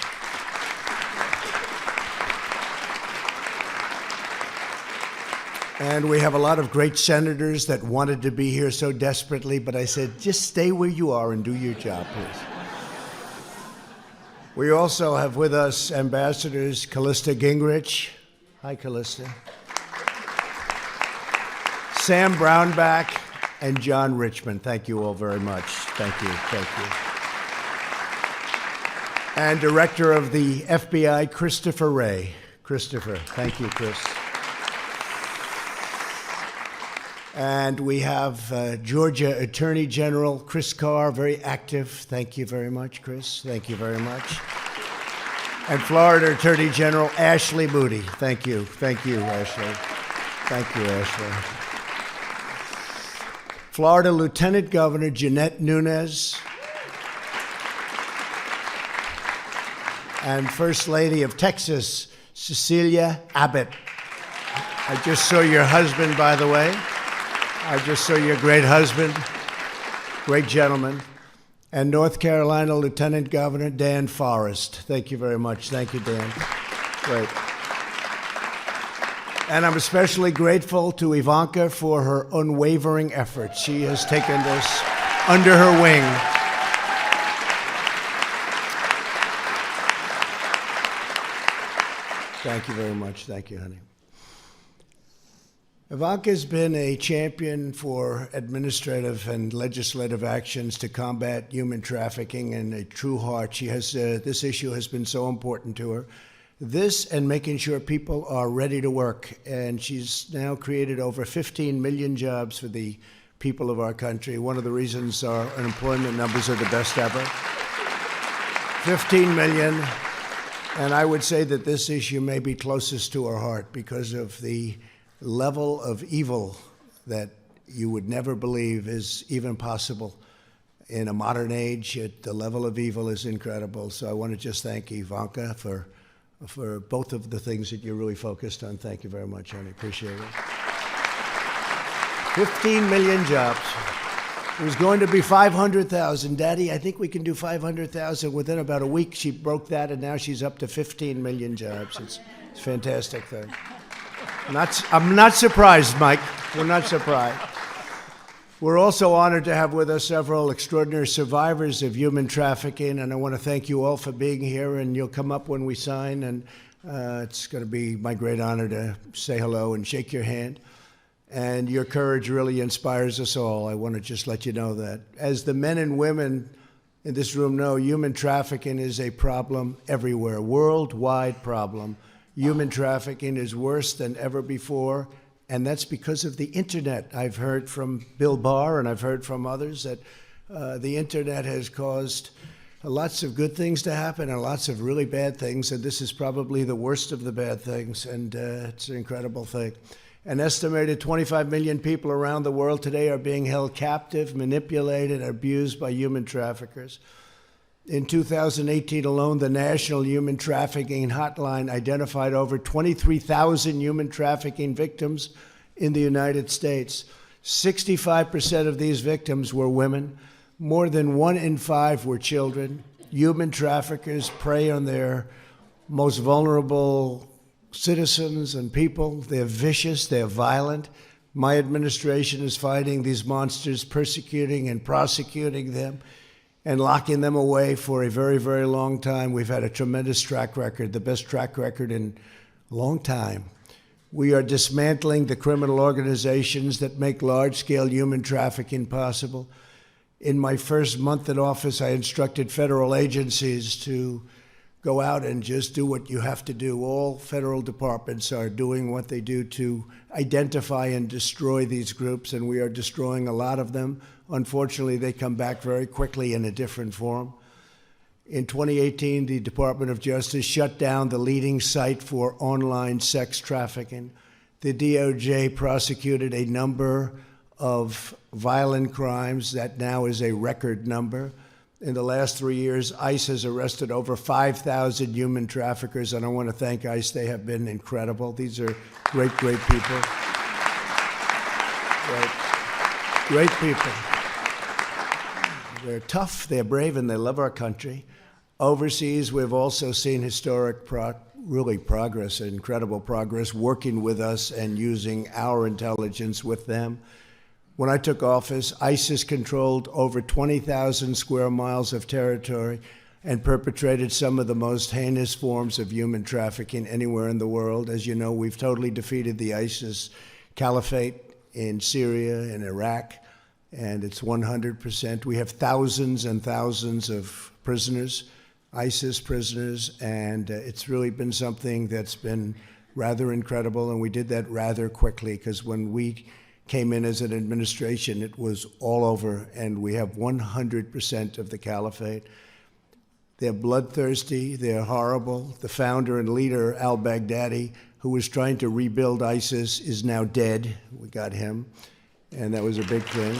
And we have a lot of great senators that wanted to be here so desperately, but I said, just stay where you are and do your job, please. We also have with us Ambassadors Callista Gingrich. Hi, Callista. Sam Brownback and John Richmond. Thank you all very much. Thank you. Thank you. And Director of the FBI, Christopher Wray. Christopher. Thank you, Chris. And we have Georgia Attorney General Chris Carr, very active. Thank you very much, Chris. Thank you very much. And Florida Attorney General Ashley Moody. Thank you. Thank you, Ashley. Thank you, Ashley. Florida Lieutenant Governor Jeanette Nunes. And First Lady of Texas, Cecilia Abbott. I just saw your husband, by the way. I just saw your great husband, great gentleman, and North Carolina Lieutenant Governor Dan Forrest. Thank you very much. Thank you, Dan. Great. And I'm especially grateful to Ivanka for her unwavering efforts. She has taken this under her wing. Thank you very much. Thank you, honey. Ivanka's been a champion for administrative and legislative actions to combat human trafficking and a true heart. She has, this issue has been so important to her. This and making sure people are ready to work. And she's now created over 15 million jobs for the people of our country. One of the reasons our unemployment numbers are the best ever. 15 million. And I would say that this issue may be closest to her heart because of the level of evil that you would never believe is even possible in a modern age. The level of evil is incredible. So I want to just thank Ivanka for both of the things that you're really focused on. Thank you very much, honey. Appreciate it. 15 million jobs. It was going to be 500,000. Daddy, I think we can do 500,000 within about a week. She broke that, and now she's up to 15 million jobs. It's a fantastic thing. I'm not surprised, Mike. We're not surprised. We're also honored to have with us several extraordinary survivors of human trafficking, and I want to thank you all for being here, and you'll come up when we sign, and it's going to be my great honor to say hello and shake your hand. And your courage really inspires us all. I want to just let you know that. As the men and women in this room know human trafficking is a problem everywhere, worldwide problem. Human trafficking is worse than ever before, and that's because of the internet. I've heard from Bill Barr and I've heard from others that the internet has caused lots of good things to happen and lots of really bad things, and this is probably the worst of the bad things, and it's an incredible thing. An estimated 25 million people around the world today are being held captive, manipulated, and abused by human traffickers. In 2018 alone, the National Human Trafficking Hotline identified over 23,000 human trafficking victims in the United States. 65% of these victims were women. More than 1 in 5 were children. Human traffickers prey on their most vulnerable citizens and people. They're vicious, they're violent. My administration is fighting these monsters, persecuting and prosecuting them, and locking them away for a very, very long time. We've had a tremendous track record, the best track record in a long time. We are dismantling the criminal organizations that make large-scale human trafficking possible. In my first month in office, I instructed federal agencies to go out and just do what you have to do. All federal departments are doing what they do to identify and destroy these groups, and we are destroying a lot of them. Unfortunately, they come back very quickly in a different form. In 2018, the Department of Justice shut down the leading site for online sex trafficking. The DOJ prosecuted a number of violent crimes that now is a record number. In the last 3 years, ICE has arrested over 5,000 human traffickers, and I want to thank ICE. They have been incredible. These are great, great people. Great people. They're tough, they're brave, and they love our country. Overseas, we've also seen historic progress, incredible progress, working with us and using our intelligence with them. When I took office, ISIS controlled over 20,000 square miles of territory and perpetrated some of the most heinous forms of human trafficking anywhere in the world. As you know, we've totally defeated the ISIS caliphate in Syria and Iraq, and it's 100%. We have thousands and thousands of prisoners, ISIS prisoners, and it's really been something that's been rather incredible, and we did that rather quickly, because when we came in as an administration, it was all over, and we have 100% of the caliphate. They're bloodthirsty, they're horrible. The founder and leader, al-Baghdadi, who was trying to rebuild ISIS, is now dead. We got him, and that was a big thing.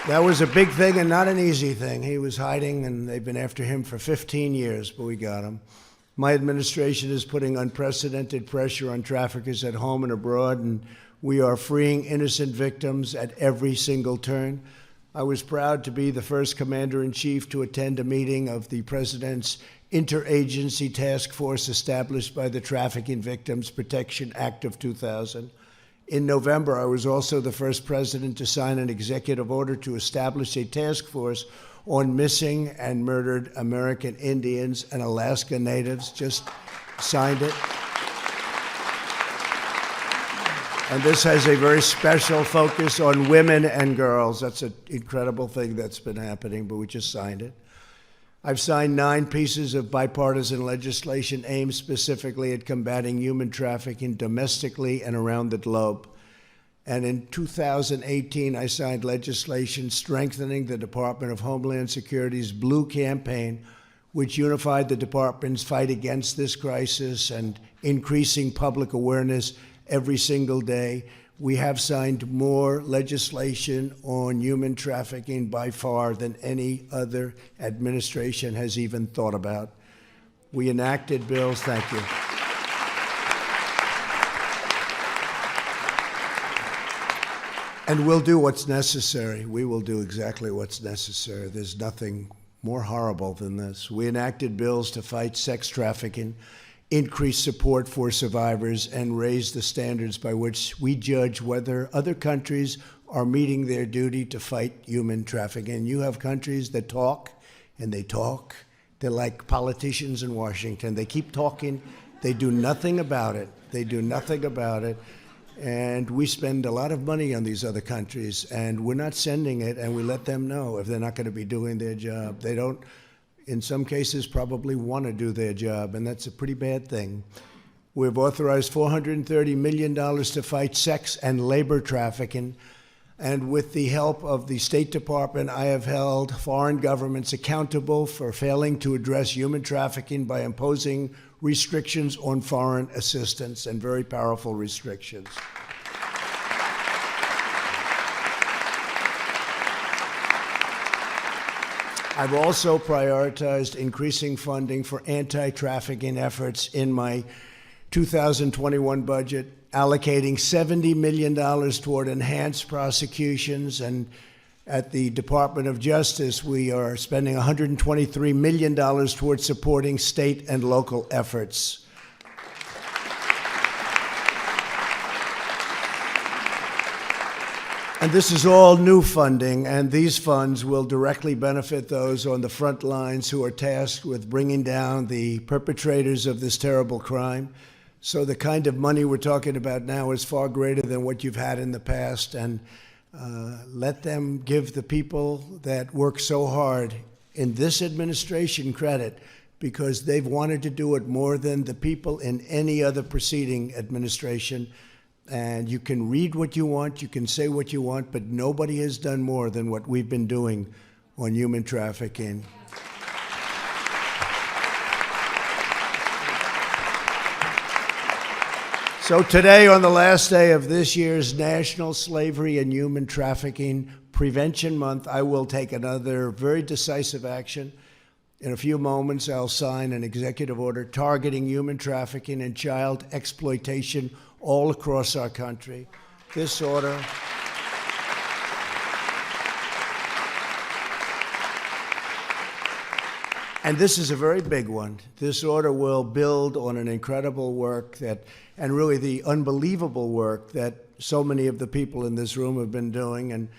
That was a big thing and not an easy thing. He was hiding, and they've been after him for 15 years, but we got him. My administration is putting unprecedented pressure on traffickers at home and abroad, and we are freeing innocent victims at every single turn. I was proud to be the first commander-in-chief to attend a meeting of the President's interagency task force established by the Trafficking Victims Protection Act of 2000. In November, I was also the first president to sign an executive order to establish a task force on missing and murdered American Indians and Alaska Natives. Just signed it. And this has a very special focus on women and girls. That's an incredible thing that's been happening, but we just signed it. I've signed 9 pieces of bipartisan legislation aimed specifically at combating human trafficking domestically and around the globe. And in 2018, I signed legislation strengthening the Department of Homeland Security's Blue Campaign, which unified the department's fight against this crisis and increasing public awareness every single day. We have signed more legislation on human trafficking by far than any other administration has even thought about. We enacted bills, thank you. And we'll do what's necessary. We will do exactly what's necessary. There's nothing more horrible than this. We enacted bills to fight sex trafficking, increase support for survivors, and raise the standards by which we judge whether other countries are meeting their duty to fight human trafficking. You have countries that talk, and they talk. They're like politicians in Washington. They keep talking. They do nothing about it. They do nothing about it. And we spend a lot of money on these other countries, and we're not sending it, and we let them know if they're not going to be doing their job. They don't, in some cases, probably want to do their job, and that's a pretty bad thing. We've authorized $430 million to fight sex and labor trafficking. And with the help of the State Department, I have held foreign governments accountable for failing to address human trafficking by imposing restrictions on foreign assistance, and very powerful restrictions. I've also prioritized increasing funding for anti-trafficking efforts in my 2021 budget, allocating $70 million toward enhanced prosecutions, and at the Department of Justice, we are spending $123 million towards supporting state and local efforts. And this is all new funding, and these funds will directly benefit those on the front lines who are tasked with bringing down the perpetrators of this terrible crime. So the kind of money we're talking about now is far greater than what you've had in the past, and let them give the people that work so hard in this administration credit, because they've wanted to do it more than the people in any other preceding administration. And you can read what you want, you can say what you want, but nobody has done more than what we've been doing on human trafficking. So today, on the last day of this year's National Slavery and Human Trafficking Prevention Month, I will take another very decisive action. In a few moments, I'll sign an executive order targeting human trafficking and child exploitation all across our country. This order and this is a very big one. This order will build on an incredible work and really the unbelievable work that so many of the people in this room have been doing, and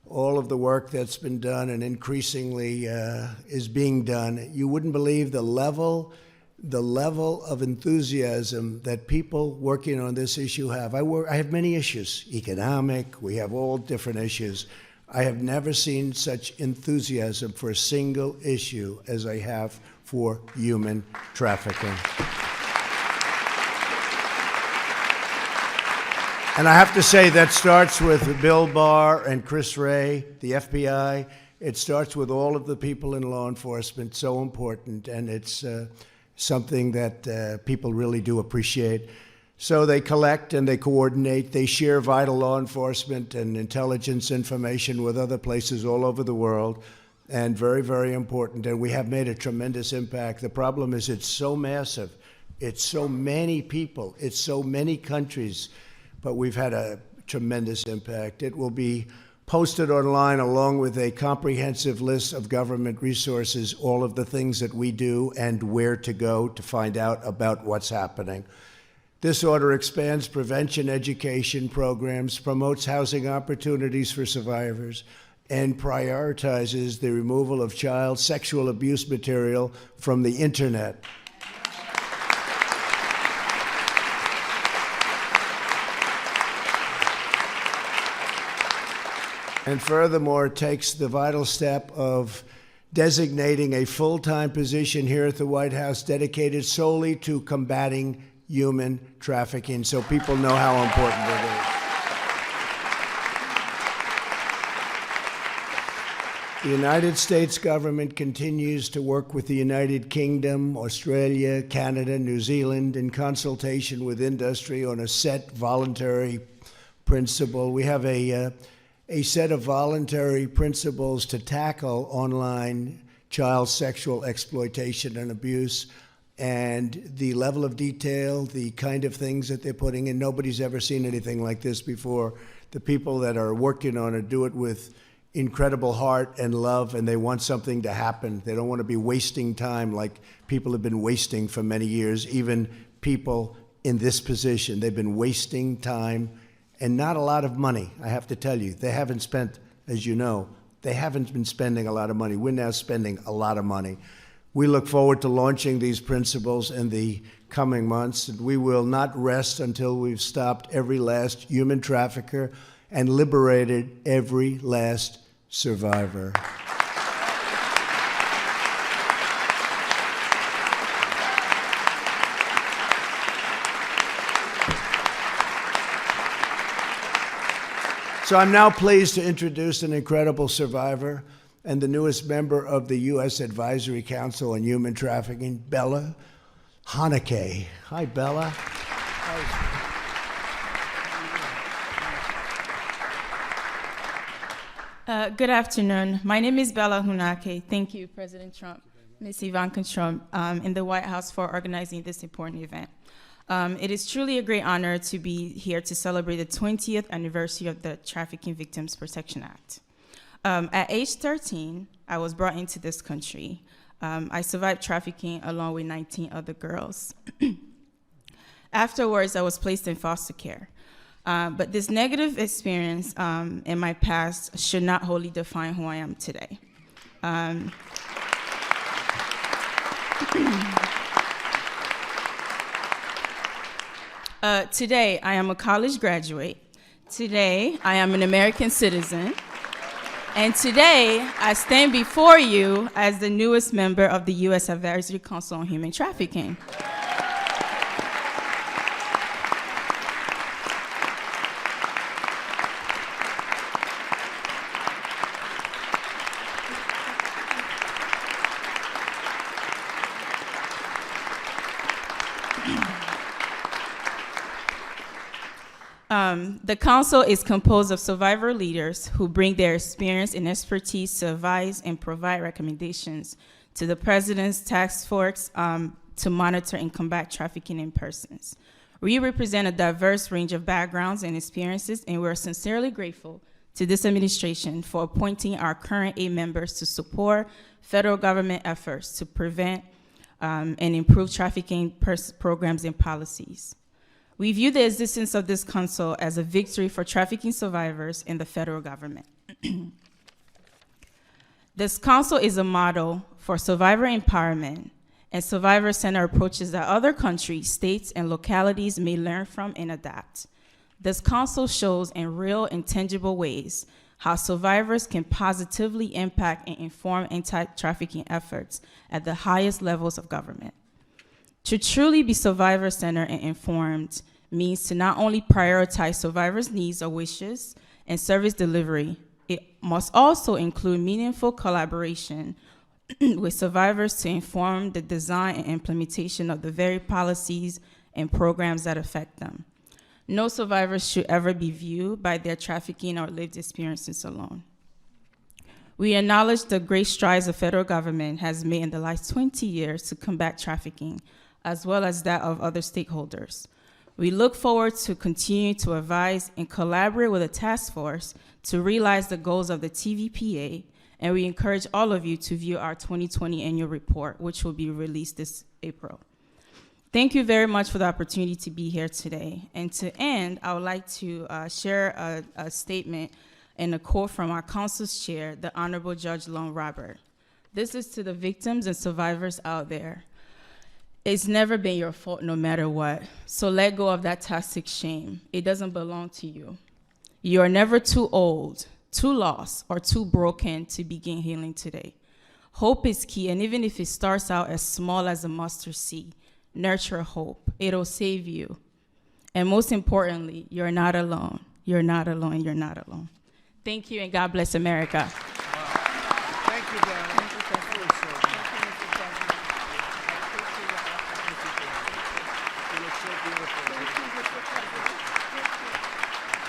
all of the work that's been done and increasingly is being done. You wouldn't believe the level of enthusiasm that people working on this issue have. I have many issues, economic, we have all different issues. I have never seen such enthusiasm for a single issue as I have for human trafficking. And I have to say that starts with Bill Barr and Chris Wray, the FBI. It starts with all of the people in law enforcement, so important, and it's something that people really do appreciate. So they collect and they coordinate, they share vital law enforcement and intelligence information with other places all over the world, and very, very important, and we have made a tremendous impact. The problem is it's so massive, it's so many people, it's so many countries, but we've had a tremendous impact. It will be posted online along with a comprehensive list of government resources, all of the things that we do and where to go to find out about what's happening. This order expands prevention education programs, promotes housing opportunities for survivors, and prioritizes the removal of child sexual abuse material from the internet. And furthermore, it takes the vital step of designating a full-time position here at the White House dedicated solely to combating human trafficking, so people know how important it is. The United States government continues to work with the United Kingdom, Australia, Canada, New Zealand in consultation with industry on a set voluntary principle. We have a set of voluntary principles to tackle online child sexual exploitation and abuse. And the level of detail, the kind of things that they're putting in, nobody's ever seen anything like this before. The people that are working on it do it with incredible heart and love, and they want something to happen. They don't want to be wasting time like people have been wasting for many years, even people in this position. They've been wasting time and not a lot of money, I have to tell you. They haven't spent, as you know, they haven't been spending a lot of money. We're now spending a lot of money. We look forward to launching these principles in the coming months, and we will not rest until we've stopped every last human trafficker and liberated every last survivor. So I'm now pleased to introduce an incredible survivor and the newest member of the U.S. Advisory Council on Human Trafficking, Bella Haneke. Hi, Bella. Good afternoon. My name is Bella Hunake. Thank you, President Trump, Ms. Ivanka Trump, in the White House for organizing this important event. It is truly a great honor to be here to celebrate the 20th anniversary of the Trafficking Victims Protection Act. At age 13, I was brought into this country. I survived trafficking along with 19 other girls. Afterwards, I was placed in foster care. But this negative experience in my past should not wholly define who I am today. Today, I am a college graduate. Today, I am an American citizen. And today, I stand before you as the newest member of the U.S. Advisory Council on Human Trafficking. The council is composed of survivor leaders who bring their experience and expertise to advise and provide recommendations to the President's task force to monitor and combat trafficking in persons. We represent a diverse range of backgrounds and experiences, and we're sincerely grateful to this administration for appointing our current 8 members to support federal government efforts to prevent and improve trafficking programs and policies. We view the existence of this council as a victory for trafficking survivors and the federal government. This council is a model for survivor empowerment and survivor-centered approaches that other countries, states, and localities may learn from and adapt. This council shows in real and tangible ways how survivors can positively impact and inform anti-trafficking efforts at the highest levels of government. To truly be survivor-centered and informed means to not only prioritize survivors' needs or wishes and service delivery, it must also include meaningful collaboration with survivors to inform the design and implementation of the very policies and programs that affect them. No survivors should ever be viewed by their trafficking or lived experiences alone. We acknowledge the great strides the federal government has made in the last 20 years to combat trafficking, as well as that of other stakeholders. We look forward to continuing to advise and collaborate with the task force to realize the goals of the TVPA, and we encourage all of you to view our 2020 annual report, which will be released this April. Thank you very much for the opportunity to be here today. And to end, I would like to share a statement and a quote from our council's chair, the Honorable Judge Lone Robert. This is to the victims and survivors out there. It's never been your fault no matter what. So let go of that toxic shame. It doesn't belong to you. You are never too old, too lost, or too broken to begin healing today. Hope is key, and even if it starts out as small as a mustard seed, nurture hope. It'll save you. And most importantly, you're not alone. You're not alone. You're not alone. Thank you, and God bless America. Thank you, Dan.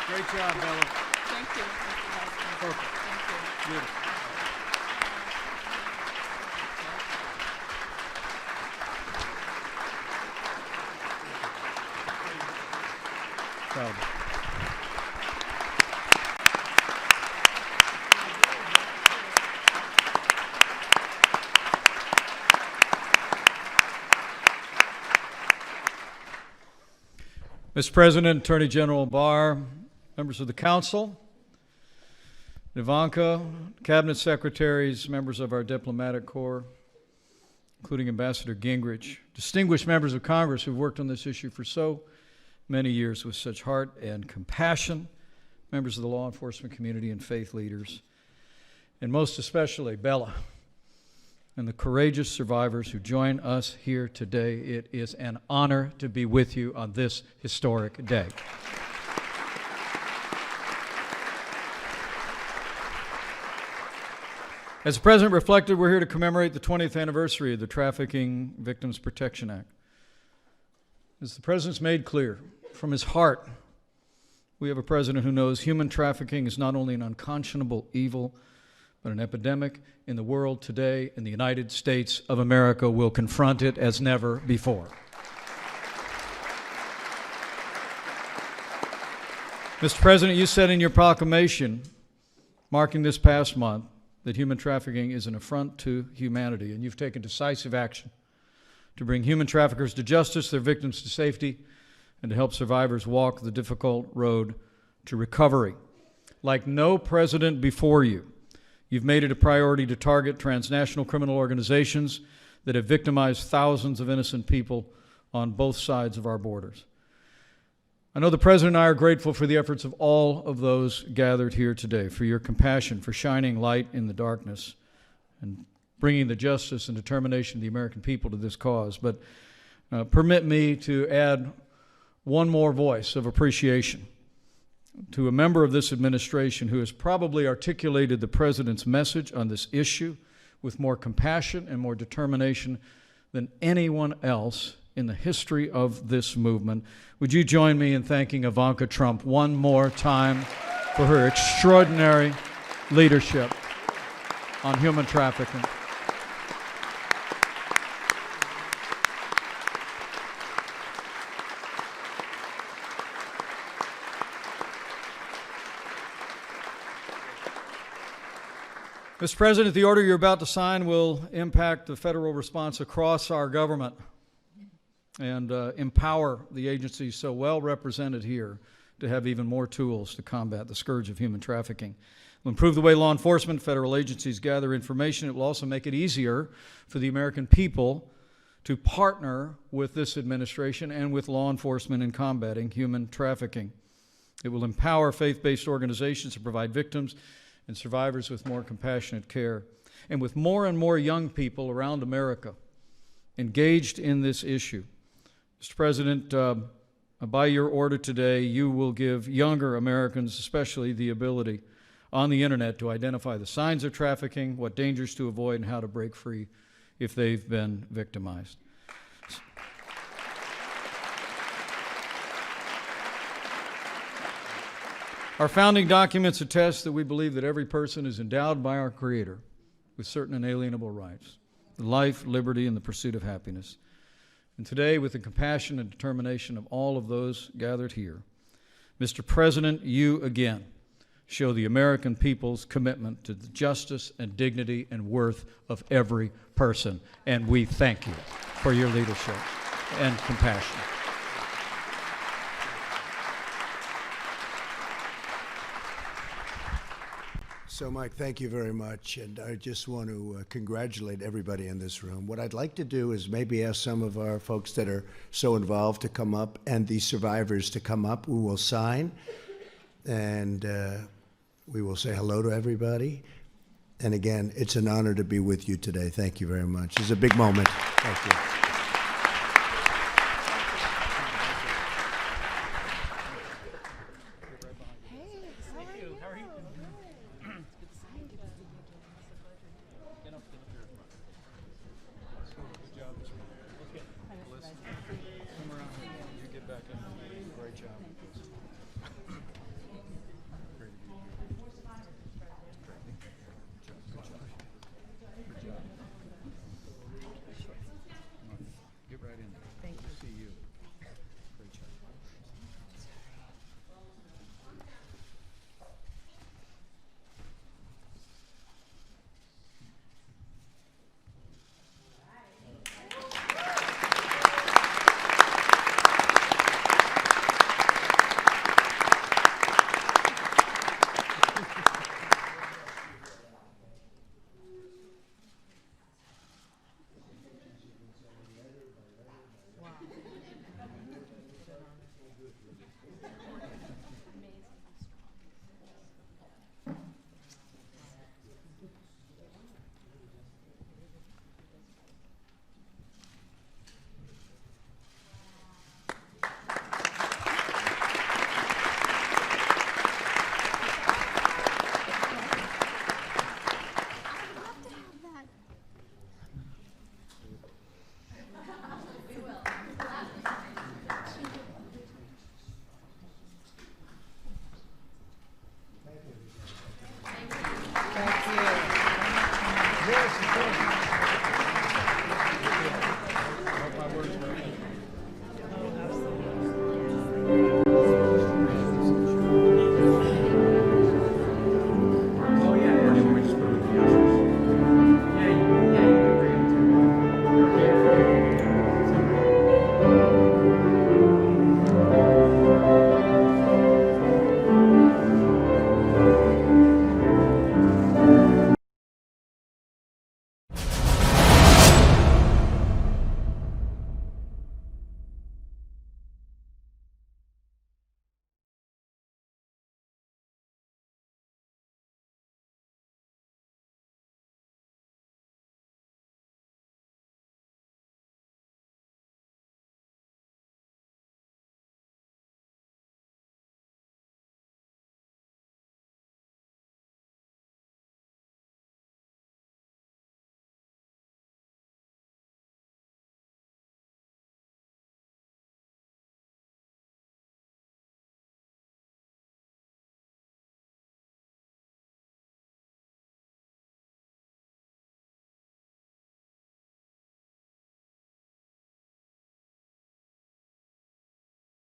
Great job, Bella. Thank you. Perfect. Beautiful. Mr. President, Attorney General Barr, members of the council, Ivanka, cabinet secretaries, members of our diplomatic corps, including Ambassador Gingrich, distinguished members of Congress who've worked on this issue for so many years with such heart and compassion, members of the law enforcement community and faith leaders, and most especially Bella and the courageous survivors who join us here today. It is an honor to be with you on this historic day. As the President reflected, we're here to commemorate the 20th anniversary of the Trafficking Victims Protection Act. As the President's made clear, from his heart, we have a President who knows human trafficking is not only an unconscionable evil, but an epidemic in the world today, and the United States of America will confront it as never before. Mr. President, you said in your proclamation marking this past month that human trafficking is an affront to humanity, and you've taken decisive action to bring human traffickers to justice, their victims to safety, and to help survivors walk the difficult road to recovery. Like no president before you, you've made it a priority to target transnational criminal organizations that have victimized thousands of innocent people on both sides of our borders. I know the President and I are grateful for the efforts of all of those gathered here today, for your compassion, for shining light in the darkness, and bringing the justice and determination of the American people to this cause. But permit me to add one more voice of appreciation to a member of this administration who has probably articulated the President's message on this issue with more compassion and more determination than anyone else in the history of this movement. Would you join me in thanking Ivanka Trump one more time for her extraordinary leadership on human trafficking? Mr. President, the order you're about to sign will impact the federal response across our government and empower the agencies so well represented here to have even more tools to combat the scourge of human trafficking. It will improve the way law enforcement, federal agencies gather information. It will also make it easier for the American people to partner with this administration and with law enforcement in combating human trafficking. It will empower faith-based organizations to provide victims and survivors with more compassionate care. And with more and more young people around America engaged in this issue, Mr. President, by your order today, you will give younger Americans especially the ability on the internet to identify the signs of trafficking, what dangers to avoid, and how to break free if they've been victimized. Our founding documents attest that we believe that every person is endowed by our Creator with certain inalienable rights: life, liberty, and the pursuit of happiness. And today, with the compassion and determination of all of those gathered here, Mr. President, you again show the American people's commitment to the justice and dignity and worth of every person. And we thank you for your leadership and compassion. So, Mike, thank you very much, and I just want to congratulate everybody in this room. What I'd like to do is maybe ask some of our folks that are so involved to come up, and the survivors to come up. We will sign, and we will say hello to everybody. And again, it's an honor to be with you today. Thank you very much. It's a big moment. Thank you.